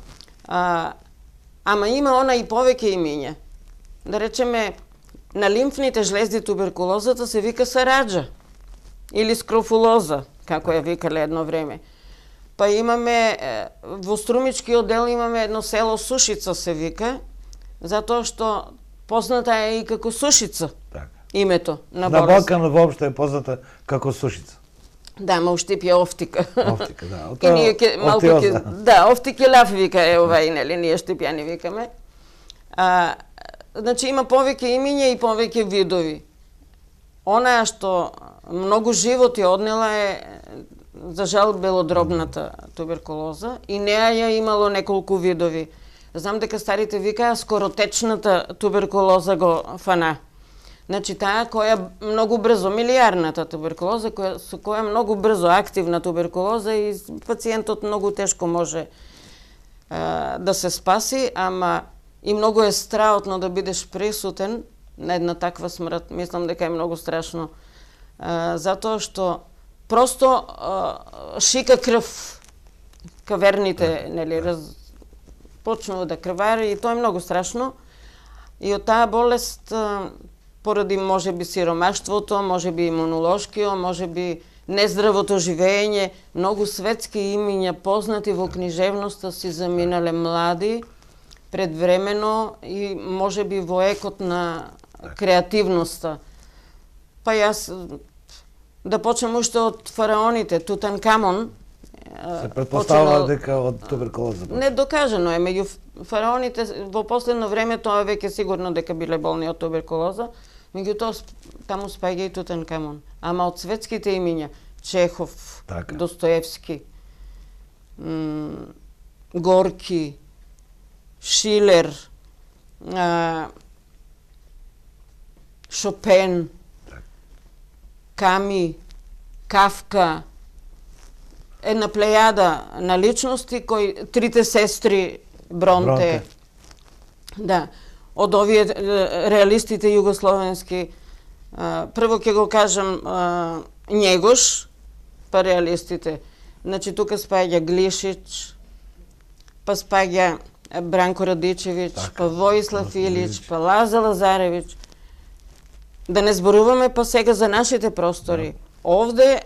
Ама има она и повеќе имиња. Да речеме, на лимфните жлезди туберкулозата се вика сараджа или скрофулоза, како ја викале едно време. Па имаме, во Струмичкиот дел имаме едно село Сушица се вика, затоа што позната е и како Сушица, името на болест. На Балкан воопшто е позната како Сушица. Да, ма у Штип е офтика. Офтика, да. И ние малку да, офтики лав вика е овај, нели, ние штипјани викаме. Значи има повеќе имиња и повеќе видови. Она што многу животи однела е, за жал, белодробната туберкулоза и неа ја имало неколку видови. Знам дека старите викаа скоротечната туберкулоза го фана. Значи таа која многу брзо, милиарната туберкулоза, со која многу брзо активна туберкулоза и пациентот многу тешко може да се спаси, ама и многу е страотно да бидеш присутен на една таква смрт. Мислам дека е многу страшно. Затоа што просто шика крв. Каверните, нели, почнува да крвари и тоа е многу страшно. И од таа болест, поради можеби сиромаштвото, можеби имунолошкио, можеби нездравото живење, многу светски имиња познати во книжевноста си заминале млади, предвремено и можеби во екот на креативноста. Па јас да почнем уште од фараоните, Тутанкамон. Се претпоставува дека од туберкулоза. Не докажано е, меѓу фараоните во последно време тоа веќе сигурно дека биле болни од туберкулоза, меѓутоа таму спаѓа и Тутанкамон. Ама од светските имиња, Чехов, Достоевски, Горки, Шилер, Шопен, Ками, Кафка, една плејада на личности кои трите сестри Бронте. Да, од овие реалистите југословенски, прво ќе го кажам Njegos, па реалистите. Значи тука спаѓа Глишич, па спаѓа Бранко Радичевиќ, па Воислав Илич, па Лаза Лазаревиќ. Да не зборуваме па сега за нашите простори. Овде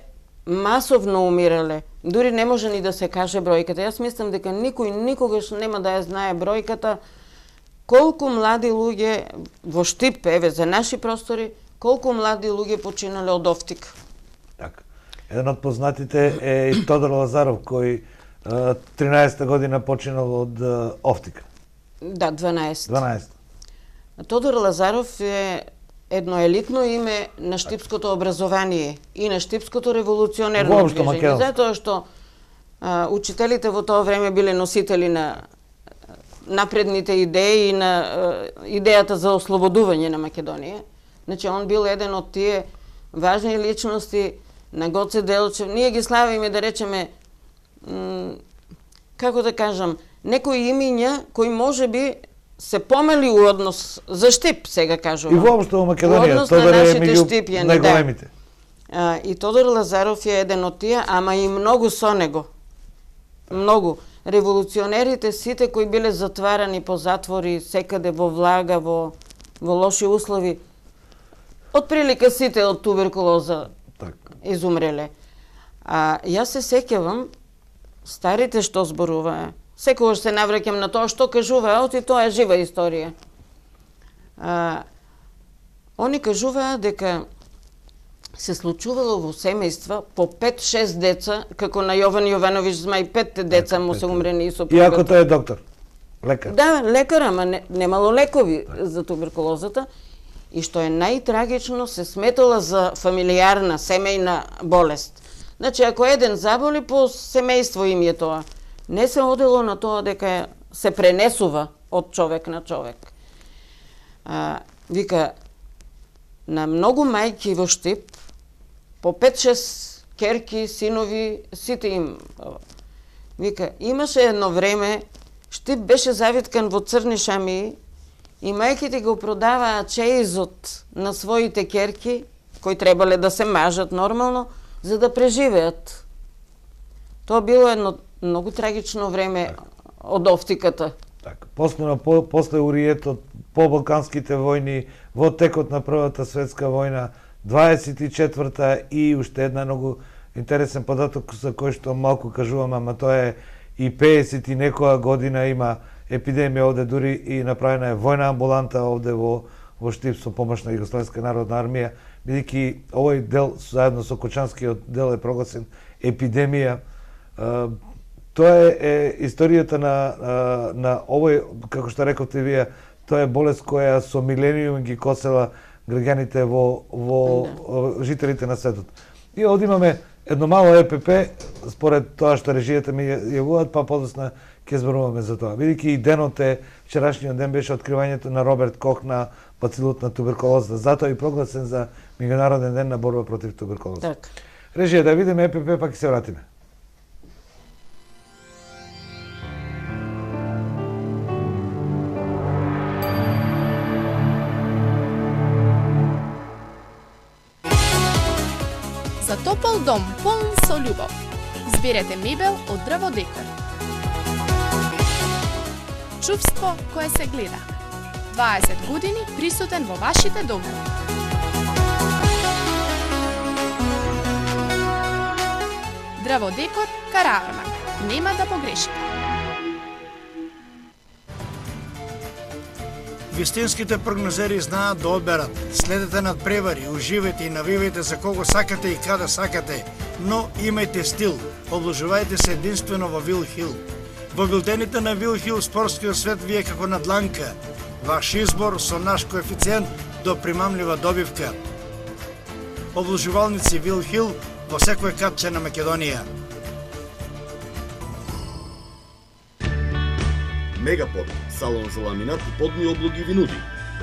масовно умирале. Дури не може ни да се каже бројката. Јас мислам дека никој никогаш нема да ја знае бројката колку млади луѓе во Штип, еве за наши простори, колку млади луѓе починале од офтик. Така. Еден од познатите е и Тодор Лазаров, кој 13-та година починал од офтика. Да, 12. Тодор Лазаров е едно елитно име на штипското образование и на штипското револуционерно движење, затоа што учителите во тоа време биле носители на напредните идеи и на идејата за ослободување на Македонија. Значи, он бил еден од тие важни личности на Гоце Делчев. Ние ги славиме, да речеме, како да кажам, некои имиња кои можеби се помели у однос за Штип, сега кажувам. И воопшто во Македонија, Тодор е меѓу најголемите. И Тодор Лазаров е еден од тие, ама и многу со него. Многу. Револуционерите, сите кои биле затварани по затвори, секаде во влага, во лоши услови, отприлика сите од туберкулоза изумреле. Јас се сеќавам, старите што зборуваа, секогаш се навраќам на тоа што кажуваат и тоа е жива историја. Они кажуваат дека се случувало во семејства по 5-6 деца, како на Јован Јовановиќ Змај, 5 деца му се умрени и сопругата. Иако тој е доктор, лекар. Да, лекар, ама немало лекови за туберкулозата. И што е најтрагично, се сметала за фамилијарна, семејна болест. Значи, ако еден заболи, по семејство им е тоа. Не се одело на тоа дека се пренесува од човек на човек. Вика, на многу мајки во Штип, по 5-6 керки, синови, сите им. Вика, имаше едно време, Штип беше завиткан во црни шамии и мајките го продаваа чеизот на своите керки, кои требале да се мажат нормално, за да преживеат. Тоа било едно многу трагично време од офтиката. После уриетот, по Балканските војни, во текот на Првата светска војна, 24-та и уште една многу интересен податок за кој што малку кажувам, ама тоа е и 50 и некоја година има епидемија овде, дури и направена е војна амбуланта овде во Штип со помош на Југословенска народна армија, бидејќи овој дел заедно со Кочанскиот дел е прогласен епидемија. Тоа е историјата на овој, како што рековте вие, тоа е болест која со милениум ги косела граѓаните во жителите на светот. И овде имаме едно мало ЕПП, според тоа што режијата ми јавуваат, па подосна ќе зборуваме за тоа. Бидејќи и денот вчерашниот ден беше откривањето на Роберт Кох на бацилот на туберкулозата. Затоа и прогласен за меѓународен ден на борба против туберкулоза. Так. Режија, да видиме ЕПП, па ќе се вратиме. За топол дом полн со љубов. Изберете мебел од Дрво Декор. Чувство кое се гледа. 20 години присутен во вашите домови. Дрво Декор Караармак. Нема да погрешите. Вистинските прогнозери знаат да одберат. Следете над превари, уживајте и навивајте за кого сакате и каде сакате, но имајте стил. Обложувајте се единствено во Вил Хил. Во билтените на Вил Хил спортскиот свет ви е како на дланка. Ваш избор со наш коефициент до примамлива добивка. Обложувалници Вил Хил во секој катче на Македонија. Мегапод, салон за ламинат и подни облоги ви нуди.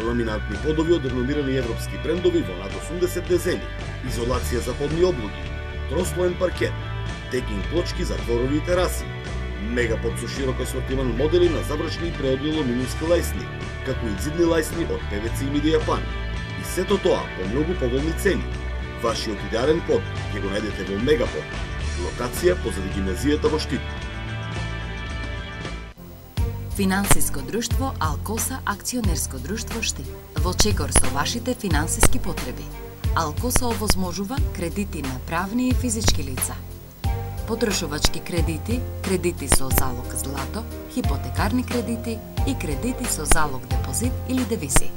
Ламинатни подови од реномирани европски брендови во над 80 дезени, изолација за подни облоги, трослоен паркет, текинг плочки за дворови и тераси. Мегапод со широк асортиман модели на забрачни и преодни алуминиумски лајсни, како и зидни лајсни од ПВЦ и Миди Јапан. И сето тоа по многу поволни цени. Вашиот идеален под ќе го најдете во Мегапод. Локација позади гимназијата во Штип. Финансиско друштво Алкоса акционерско друштво Штип. Во чекор со вашите финансиски потреби. Алкоса овозможува кредити на правни и физички лица. Потрошувачки кредити, кредити со залог злато, хипотекарни кредити и кредити со залог депозит или девизи.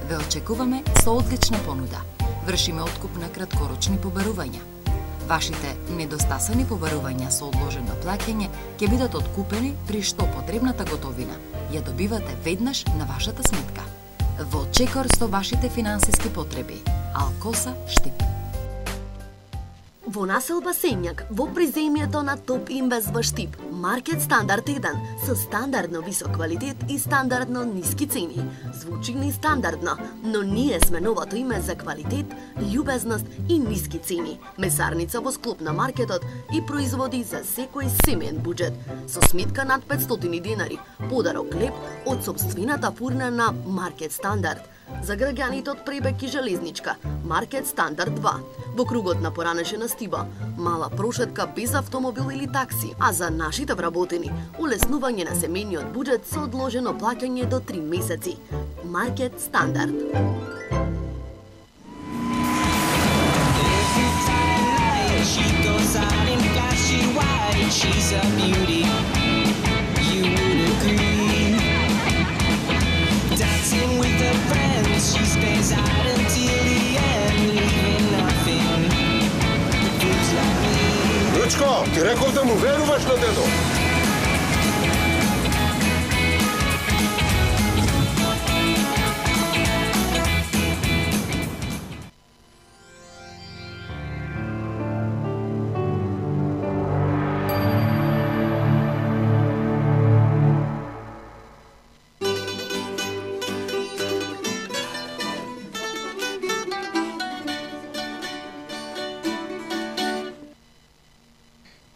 Ве очекуваме со одлична понуда. Вршиме откуп на краткорочни побарувања. Вашите недостасани побарувања со одложено плаќање ќе бидат откупени при што потребната готовина ја добивате веднаш на вашата сметка. Во чекор со вашите финансиски потреби. Алкоса Штип. Во населба Сењак, во приземјето на Топ Инвест во Штип, Маркет Стандард 1 со стандардно висок квалитет и стандардно ниски цени. Звучи нестандардно, но ние сме новото име за квалитет, љубезност и ниски цени. Месарница во склоп на маркетот и производи за секој семеен буџет. Со сметка над 500 денари, подарок леп од сопствената фурна на Маркет Стандард. За граѓаните од Пребек и Железничка, Маркет Стандард 2. Во кругот на поранешена стиба, мала прошетка без автомобил или такси, а за нашите вработени, улеснување на семејниот буџет со одложено плаќање до 3 месеци. Маркет Стандард. She stays out until the end, leaving nothing. Feels like me. Лучко, ти реков да му веруваш на дедо.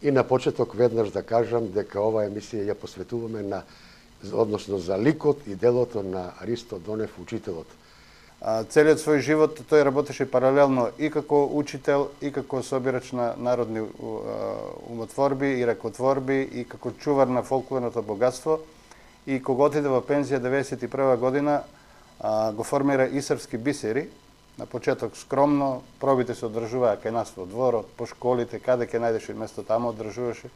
И на почеток веднаш да кажам дека оваа емисија ја посветуваме на односно за ликот и делото на Аристо Донев, учителот. Целиот свој живот тој работеше паралелно и како учител, и како собирач на народни умотворби и рекотворби, и како чувар на фолклорното богатство. И кога отиде во пензија 91 година, го формира и српски бисери. На почеток скромно, пробите се одржуваа кај нас во дворот, по школите, каде ќе најдеш место таму одржуваше.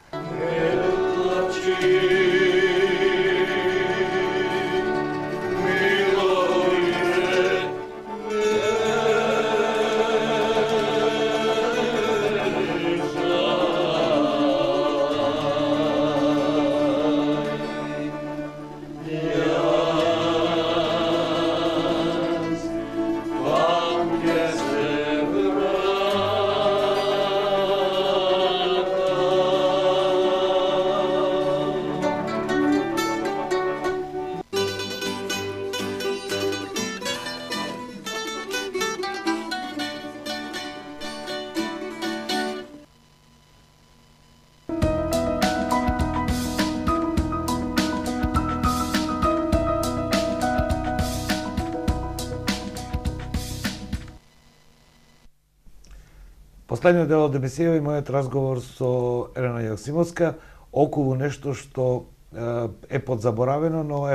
Последниот дел од емисија и мојот разговор со Елена Јаксимовска околу нешто што е подзаборавено, но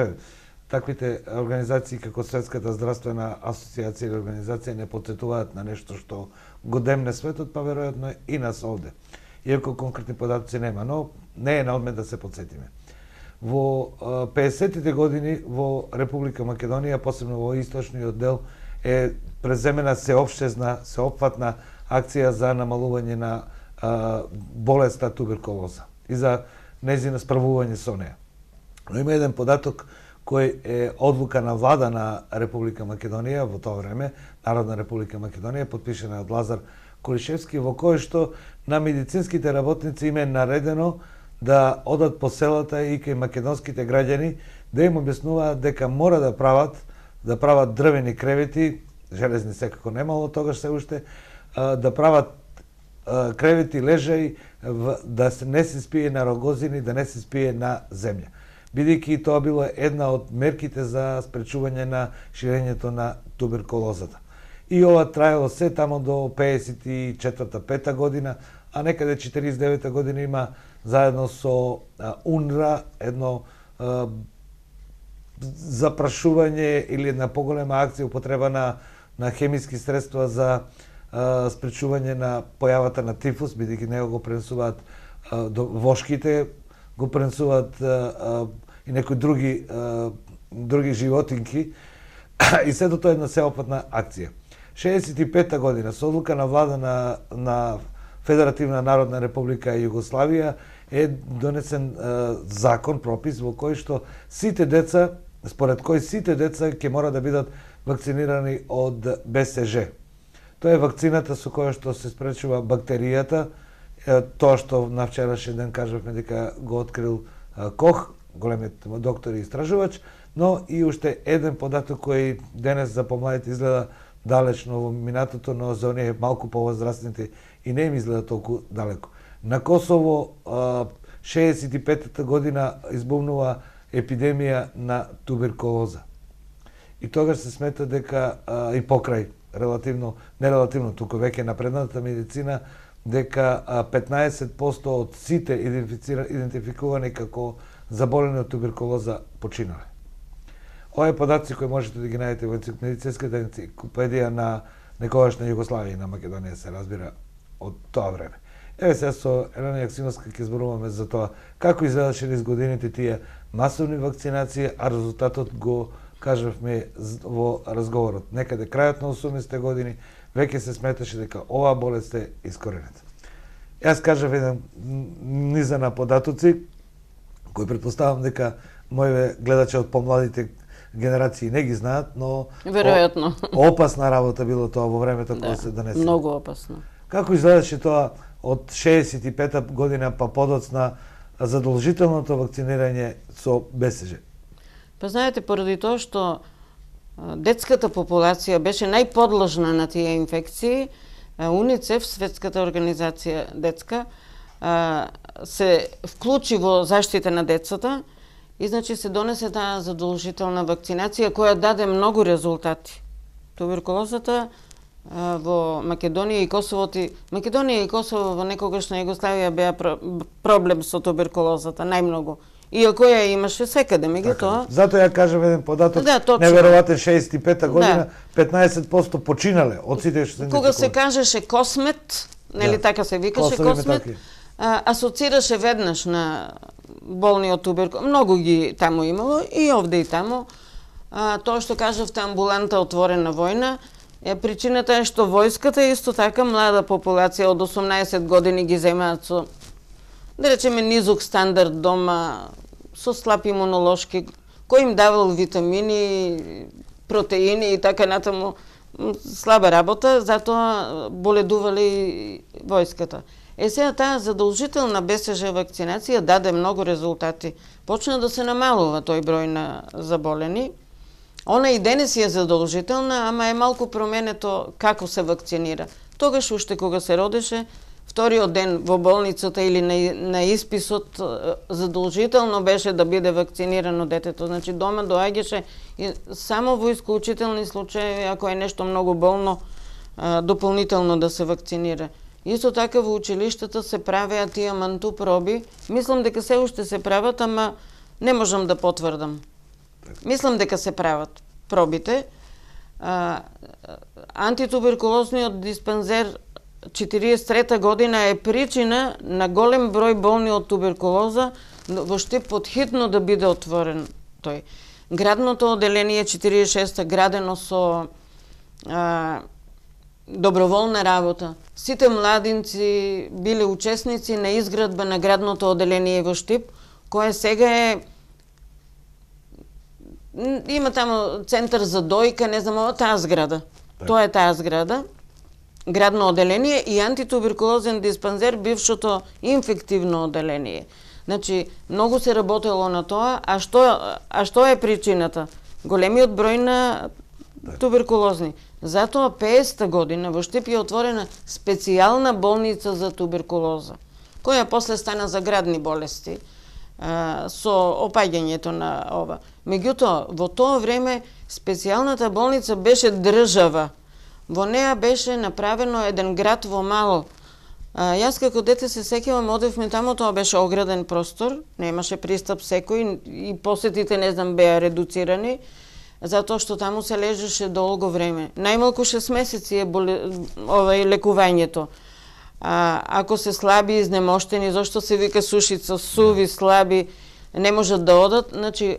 таквите организации како Светската здравствена асоциација или организација не потсетуваат на нешто што го демне светот, па веројатно и нас овде. Иако конкретни податоци нема, но не е на одмет да се подсетиме. Во 50-тите години во Република Македонија, посебно во источниот дел, е преземена сеопфатна акција за намалување на болеста туберкулоза и за нејзино справување со неја. Но има еден податок кој е одлука на влада на Република Македонија во тоа време, Народна Република Македонија, подпишена од Лазар Колишевски, во кој што на медицинските работници им е наредено да одат по селата и кај македонските граѓани да им објаснуваат дека мора да прават дрвени кревети, железни секако немало тогаш се уште, да прават кревети, лежаи, да не се спие на рогозини, да не се спие на земја. Бидејќи тоа било една од мерките за спречување на ширењето на туберкулозата. И ова траело се тамо до 54-5 година, а некаде 49 година има заедно со УНРА едно запрашување или една поголема акција употреба на хемиски средства за спречување на појавата на тифус, бидејќи него го пренесуваат вошките, го пренесуваат и некои други животинки, и сето тоа е една сеопфатна акција. 65-та година, со одлука на влада на Федеративна Народна Република Југославија, е донесен закон, пропис, во кој што сите деца, според кој сите деца ќе мора да бидат вакцинирани од БСЖ. Тоа е вакцината со која што се спречува бактеријата, тоа што на вчерашен ден кажавме дека го открил Кох, големиот доктор и истражувач, но и уште еден податок кој денес за помладите изгледа далечно во минатото, но за оние малку повозрастните и не им изгледа толку далеко. На Косово 65-та година избумнува епидемија на туберкулоза. И тогаш се смета дека и покрај нерелативно, туку веќе напредната медицина, дека 15% од сите идентификувани како заболени од туберкулоза починале. Ова е податци кои можете да ги најдете во медицинската енциклопедија на некогашна Југославија и на Македонија, се разбира, од тоа време. Еве сега со Елена Јаксимовска ќе зборуваме за тоа како изгледаше низ годините тие масовни вакцинации, а резултатот го кажавме во разговорот. Некаде крајот на 80-те години веќе се сметаше дека оваа болест е искоренета. Јас кажав еден низа на податоци кои претпоставам дека моите гледачи од помладите генерации не ги знаат, но веројатно опасна работа било тоа во времето кога се донесе. Многу опасно. Како изгледаше тоа од 65-та година па подоцна задолжителното вакцинирање со БСЖ? Па знаете, поради тоа што детската популација беше најподложна на тие инфекции, УНИЦЕФ, Светската организација детска, се вклучи во заштита на децата и значи се донесе таа задолжителна вакцинација која даде многу резултати. Туберкулозата во Македонија и Косово, Македонија и Косово во некогашна Југославија беа проблем со туберкулозата најмногу. Иако ја имаше секаде, меѓутоа. Затоа ја кажам еден податок, неверојатен, 65-та година, 15% починале од сите што се. Кога се кажеше Космет, нели така се викаше Космет, асоцираше веднаш на болни од туберкулоза. Многу ги таму имало и овде и таму. Тоа што кажавте, амбуланта отворена војна, причината е што војската исто така млада популација од 18 години ги земаат со, да речеме, низок стандард дома, со слаб имунолошки, кој им давал витамини, протеини и така натаму, слаба работа, затоа боледували војската. Сега таа задолжителна БСЖ вакцинација даде многу резултати. Почна да се намалува тој број на заболени. Она и денес е задолжителна, ама е малку променето како се вакцинира. Тогаш уште кога се родеше, вториот ден во болницата или на исписот задолжително беше да биде вакцинирано детето. Значи дома доаѓаше и само во исклучителни случаи, ако е нешто многу болно, дополнително да се вакцинира. Исто така во училиштата се правеа тие манту проби. Мислам дека се уште се прават, ама не можам да потврдам. Мислам дека се прават пробите. Антитуберкулозниот диспансер 43 година е причина на голем број болни од туберкулоза во Штип подхитно да биде отворен тој. Градното оделение 46 градено со доброволна работа. Сите младинци биле учесници на изградба на градното оделение во Штип, кое сега е има таму центар за дојка, не знам, таа зграда. Тоа е таа зграда. Градно оделение и антитуберкулозен диспансер, бившото инфективно оделение. Значи, многу се работело на тоа, а што е причината? Големиот број на туберкулозни. Затоа 50-та година во Штип е отворена специјална болница за туберкулоза, која после стана за градни болести со опаѓањето на ова. Меѓутоа, во тоа време специјалната болница беше држава. Во неа беше направено еден град во мало. Јас како дете се сеќавам, одевме таму, тоа беше ограден простор, немаше пристап секој и посетите, не знам, беа редуцирани, затоа што таму се лежеше долго време. Најмалку 6 месеци е лекувањето. Ако се слаби, изнемоштени, зашто се вика сушица, суви, слаби, не можат да одат, значи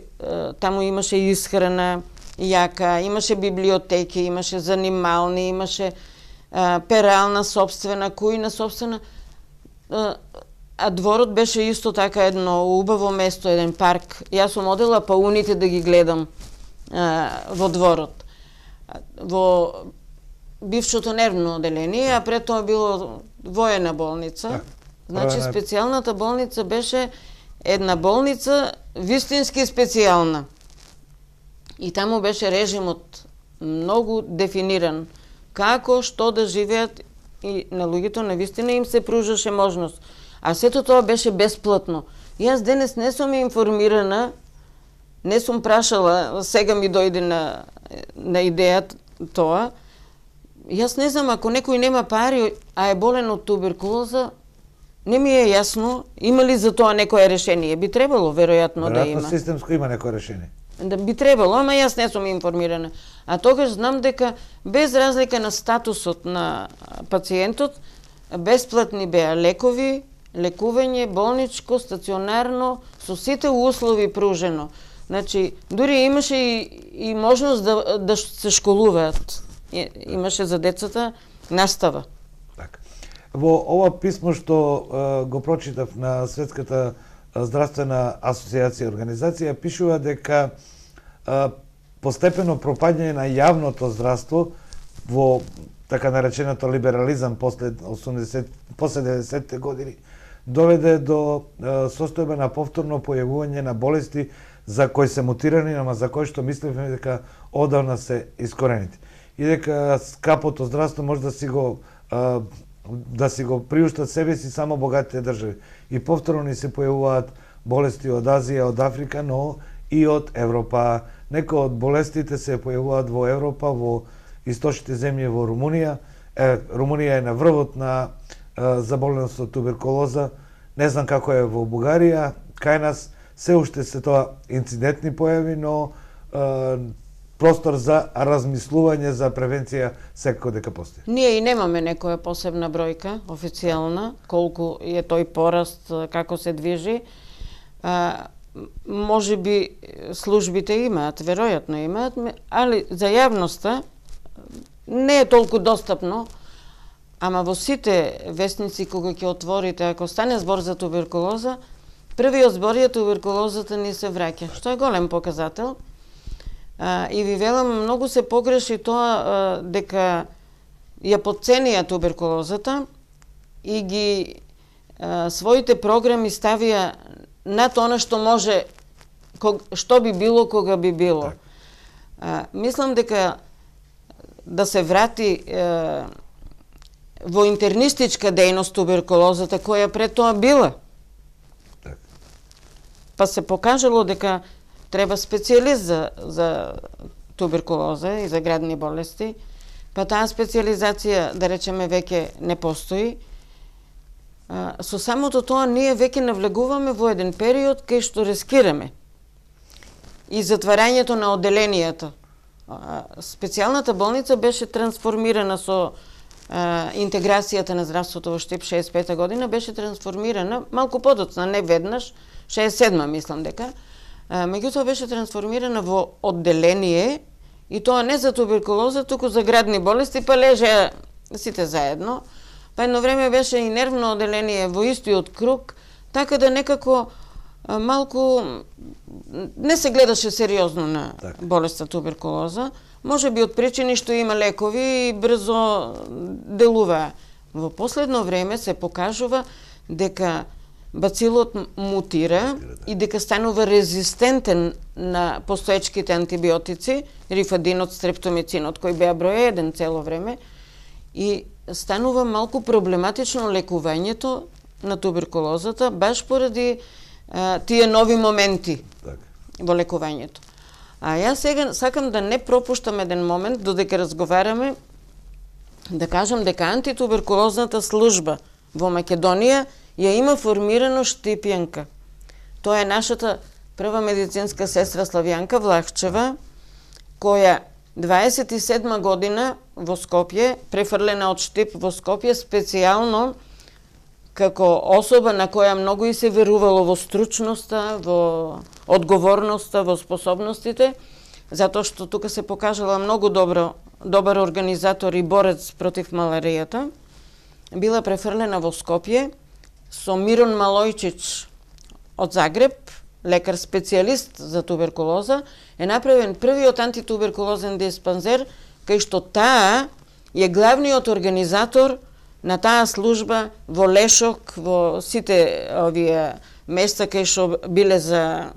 таму имаше исхрана јака, имаше библиотеки, имаше занимални, имаше перална собствена, кујна собствена, а дворот беше исто така едно убаво место, еден парк. Јас сум одела пауните да ги гледам во дворот. Во бившото нервно оделение, а пред тоа било воена болница. Значи, специјалната болница беше една болница вистински специјална. И таму беше режимот многу дефиниран. Како, што да живеат, и на луѓето навистина им се пружаше можност. А сето тоа беше бесплатно. Јас денес не сум информирана, не сум прашала, сега ми дојде на идеја тоа. Јас не знам, ако некој нема пари, а е болен од туберкулоза, не ми е јасно, има ли за тоа некое решение? Би требало, веројатно, да има. Веројатно системско има некое решение. Да би требало, ама јас не сум информирана. А тогаш знам дека без разлика на статусот на пациентот, бесплатни беа лекови, лекување, болничко, стационарно, со сите услови пружено. Значи, дури имаше и можност да се школуваат. Имаше за децата настава. Во ова писмо што го прочитав на Светската здравствена асоциација организација, пишува дека постепено пропаѓање на јавното здравство во така нареченото либерализам после 90-те години доведе до состојба на повторно појавување на болести за кои се мутирани, ама за кои што мислевме дека одавна се искорените. И дека скапото здравство може да си го приуштат себе си само богатите држави. И повторно ни се појавуваат болести од Азија, од Африка, но и од Европа. Некои од болестите се појавуваат во Европа, во источните земји, во Румунија. Румунија е на врвот на заболеност од туберкулоза. Не знам како е во Бугарија. Кај нас се уште се тоа инцидентни појави, но простор за размислување за превенција секако дека постои. Ние и немаме некоја посебна бројка, официјална, колку е тој пораст, како се движи. Може би службите имаат, веројатно имаат, али за јавноста не е толку достапно, ама во сите вестници кога ќе отворите, ако стане збор за туберкулоза, првиот збор е туберкулозата ни се враќа, што е голем показател. И ви велам, многу се погреши тоа дека ја подценија туберкулозата и ги своите програми ставија над она што може, што би било кога би било. Мислам дека да се врати во интернистичка дејност туберкулозата, која пред тоа била. Па се покажало дека треба специјалист за туберкулоза и за градни болести, па таа специјализација, да речеме, веќе не постои со самото тоа ние веќе навлегуваме во еден период кај што рискираме и затварањето на одделенијата. Специјалната болница беше трансформирана со интеграцијата на здравството во Штип 65 година, беше трансформирана малку подоцна, не веднаш, 67 мислам дека, меѓутоа беше трансформирана во одделение и тоа не за туберкулоза, туку за градни болести, па лежеа сите заедно. Па едно време беше и нервно одделение во истиот круг, така да некако малку не се гледаше сериозно на болеста туберкулоза. Може би од причини што има лекови и брзо делува. Во последно време се покажува дека бацилот мутира и дека станува резистентен на постоечките антибиотици, рифадинот, стрептомицинот, кои беа број 1 цело време, и станува малку проблематично лекувањето на туберкулозата, баш поради тие нови моменти во лекувањето. А јас сега сакам да не пропуштам еден момент, додека разговараме, да кажам дека антитуберкулозната служба во Македонија ја има формирано Штипјанка. Тоа е нашата прва медицинска сестра Славјанка Влахчева, која 27 година во Скопје, префрлена од Штип во Скопје, специјално како особа на која многу и се верувало во стручноста, во одговорноста, во способностите, затоа што тука се покажала многу добар организатор и борец против маларијата. Била префрлена во Скопје со Мирон Малојчич од Загреб, лекар специјалист за туберкулоза, е направен првиот антитуберкулозен диспансер, кај што таа е главниот организатор на таа служба во Лешок, во сите овие места кај што биле за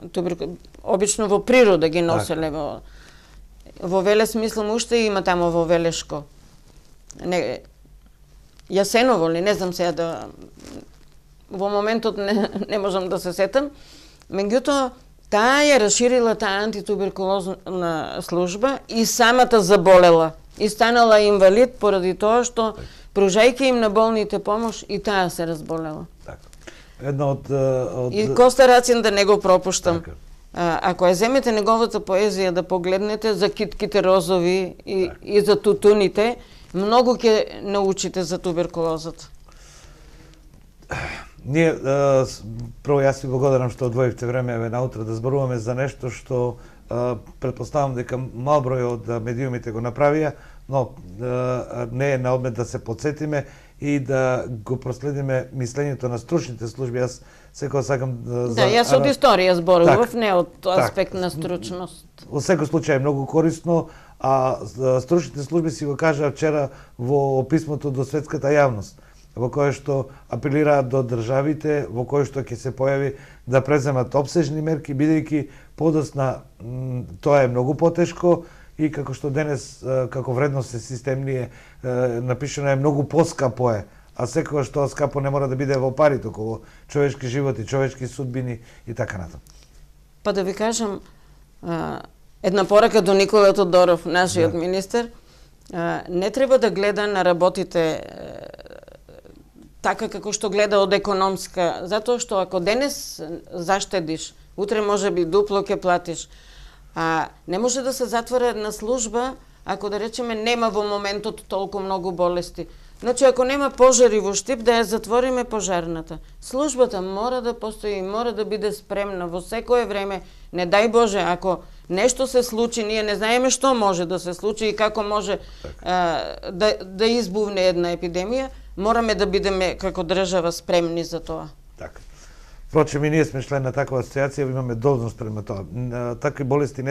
обично во природа ги носеле во Велес, мислам уште има тамо во Велешко. Јасеново ли, не знам сега да во моментот не можам да се сетам. Меѓутоа, таа ја расширила таа антитуберкулозна служба и самата заболела и станала инвалид поради тоа што пружајќи им на болните помош и таа се разболела. Една од И Коста Рацин да не го пропуштам. Ако ја земете неговата поезија да погледнете за китките розови и за тутуните, многу ќе научите за туберкулозата. Ние, прво јас ви благодарам што одвоивте време наутро да зборуваме за нешто што претпоставам дека мал број од медиумите го направија, но не е на одмет да се подсетиме и да го проследиме мислењето на стручните служби. Јас секој сакам Да, јас од историја зборував, не од аспект на стручност. Во секој случај е многу корисно, а стручните служби си го кажа вчера во писмото до светската јавност, во кое што апелираат до државите, во кое што ќе се појави да преземат обсежни мерки, бидејќи подоцна тоа е многу потешко и како што денес како вредност систем ние напишано е многу поскапо е, а секогаш тоа скапо не мора да биде во пари, туку во човечки животи, човечки судбини и така натаму. Па да ви кажам една порака до Никола Тодоров, нашиот министер, не треба да гледа на работите така како што гледа од економска, затоа што ако денес заштедиш, утре може би дупло ќе платиш. Не може да се затвора една служба ако да речеме нема во моментот толку многу болести. Значи ако нема пожари во Штип, да ја затвориме пожарната. Службата мора да постои, мора да биде спремна во секое време. Не дај Боже, ако нешто се случи, ние не знаеме што може да се случи и како може да избувне една епидемија, мораме да бидеме како држава спремни за тоа. Така. Впрочем, и ние сме член на таква асоциација, имаме должност према тоа. Такви болести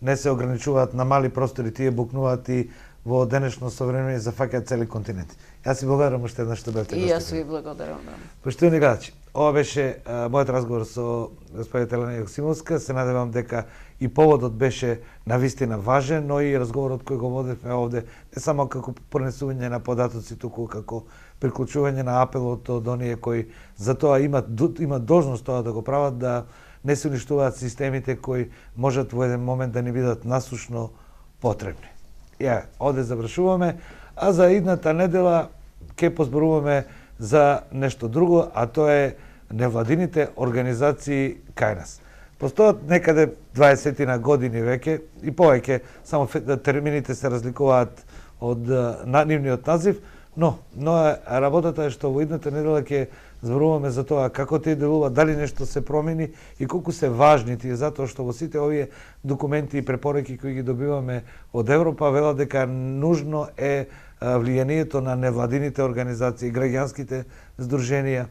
не се ограничуваат на мали простори, тие букнуваат и во денешно совреме зафаќаат цели континенти. Јас ви благодарам уште еднаш што бевте гости. И јас ви благодарам. Поштовани гледачи, ова беше мојот разговор со господината Елена Јоксимовска. Се надевам дека и поводот беше навистина важен, но и разговорот кој го водевме овде не само како пренесување на податоци, туку како приклучување на апелот од оние кои за тоа имат должност тоа да го прават, да не се уништуваат системите кои можат во еден момент да ни бидат насушно потребни. Овде завршуваме, а за идната недела ќе позборуваме за нешто друго, а тоа е невладините организации кај нас. Постојат некаде 20 години веќе и повеќе, само термините се разликуваат од нивниот назив, но работата е што во идната недела ќе зборуваме за тоа како тие делуваат, дали нешто се промени и колку се важни тие, затоа што во сите овие документи и препораки кои ги добиваме од Европа велат дека нужно е влијанието на невладините организации, граѓанските здруженија.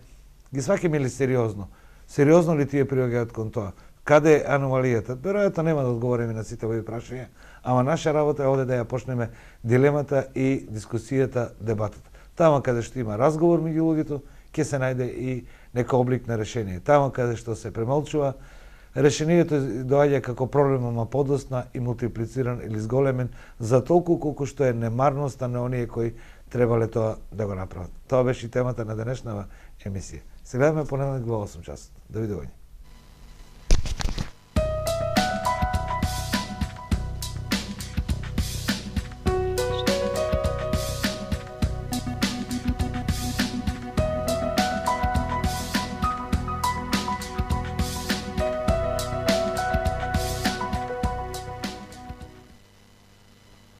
Ги сваќаме ли сериозно? Сериозно ли тие приоѓаат кон тоа? Каде е аномалијата? Веројатно нема да одговориме на сите овие прашања, ама наша работа е овде да ја почнеме дилемата и дискусијата, дебатата. Тама каде што има разговор меѓу луѓето, ќе се најде и нека облик на решение. Тама каде што се премолчува, решението доаѓа како проблемама подосна и мултиплициран или зголемен за толку колку што е немарноста на оние кои требале тоа да го направат. Тоа беше и темата на денешнава емисија. Се гледаме понеделник во 8 часот. Довидување.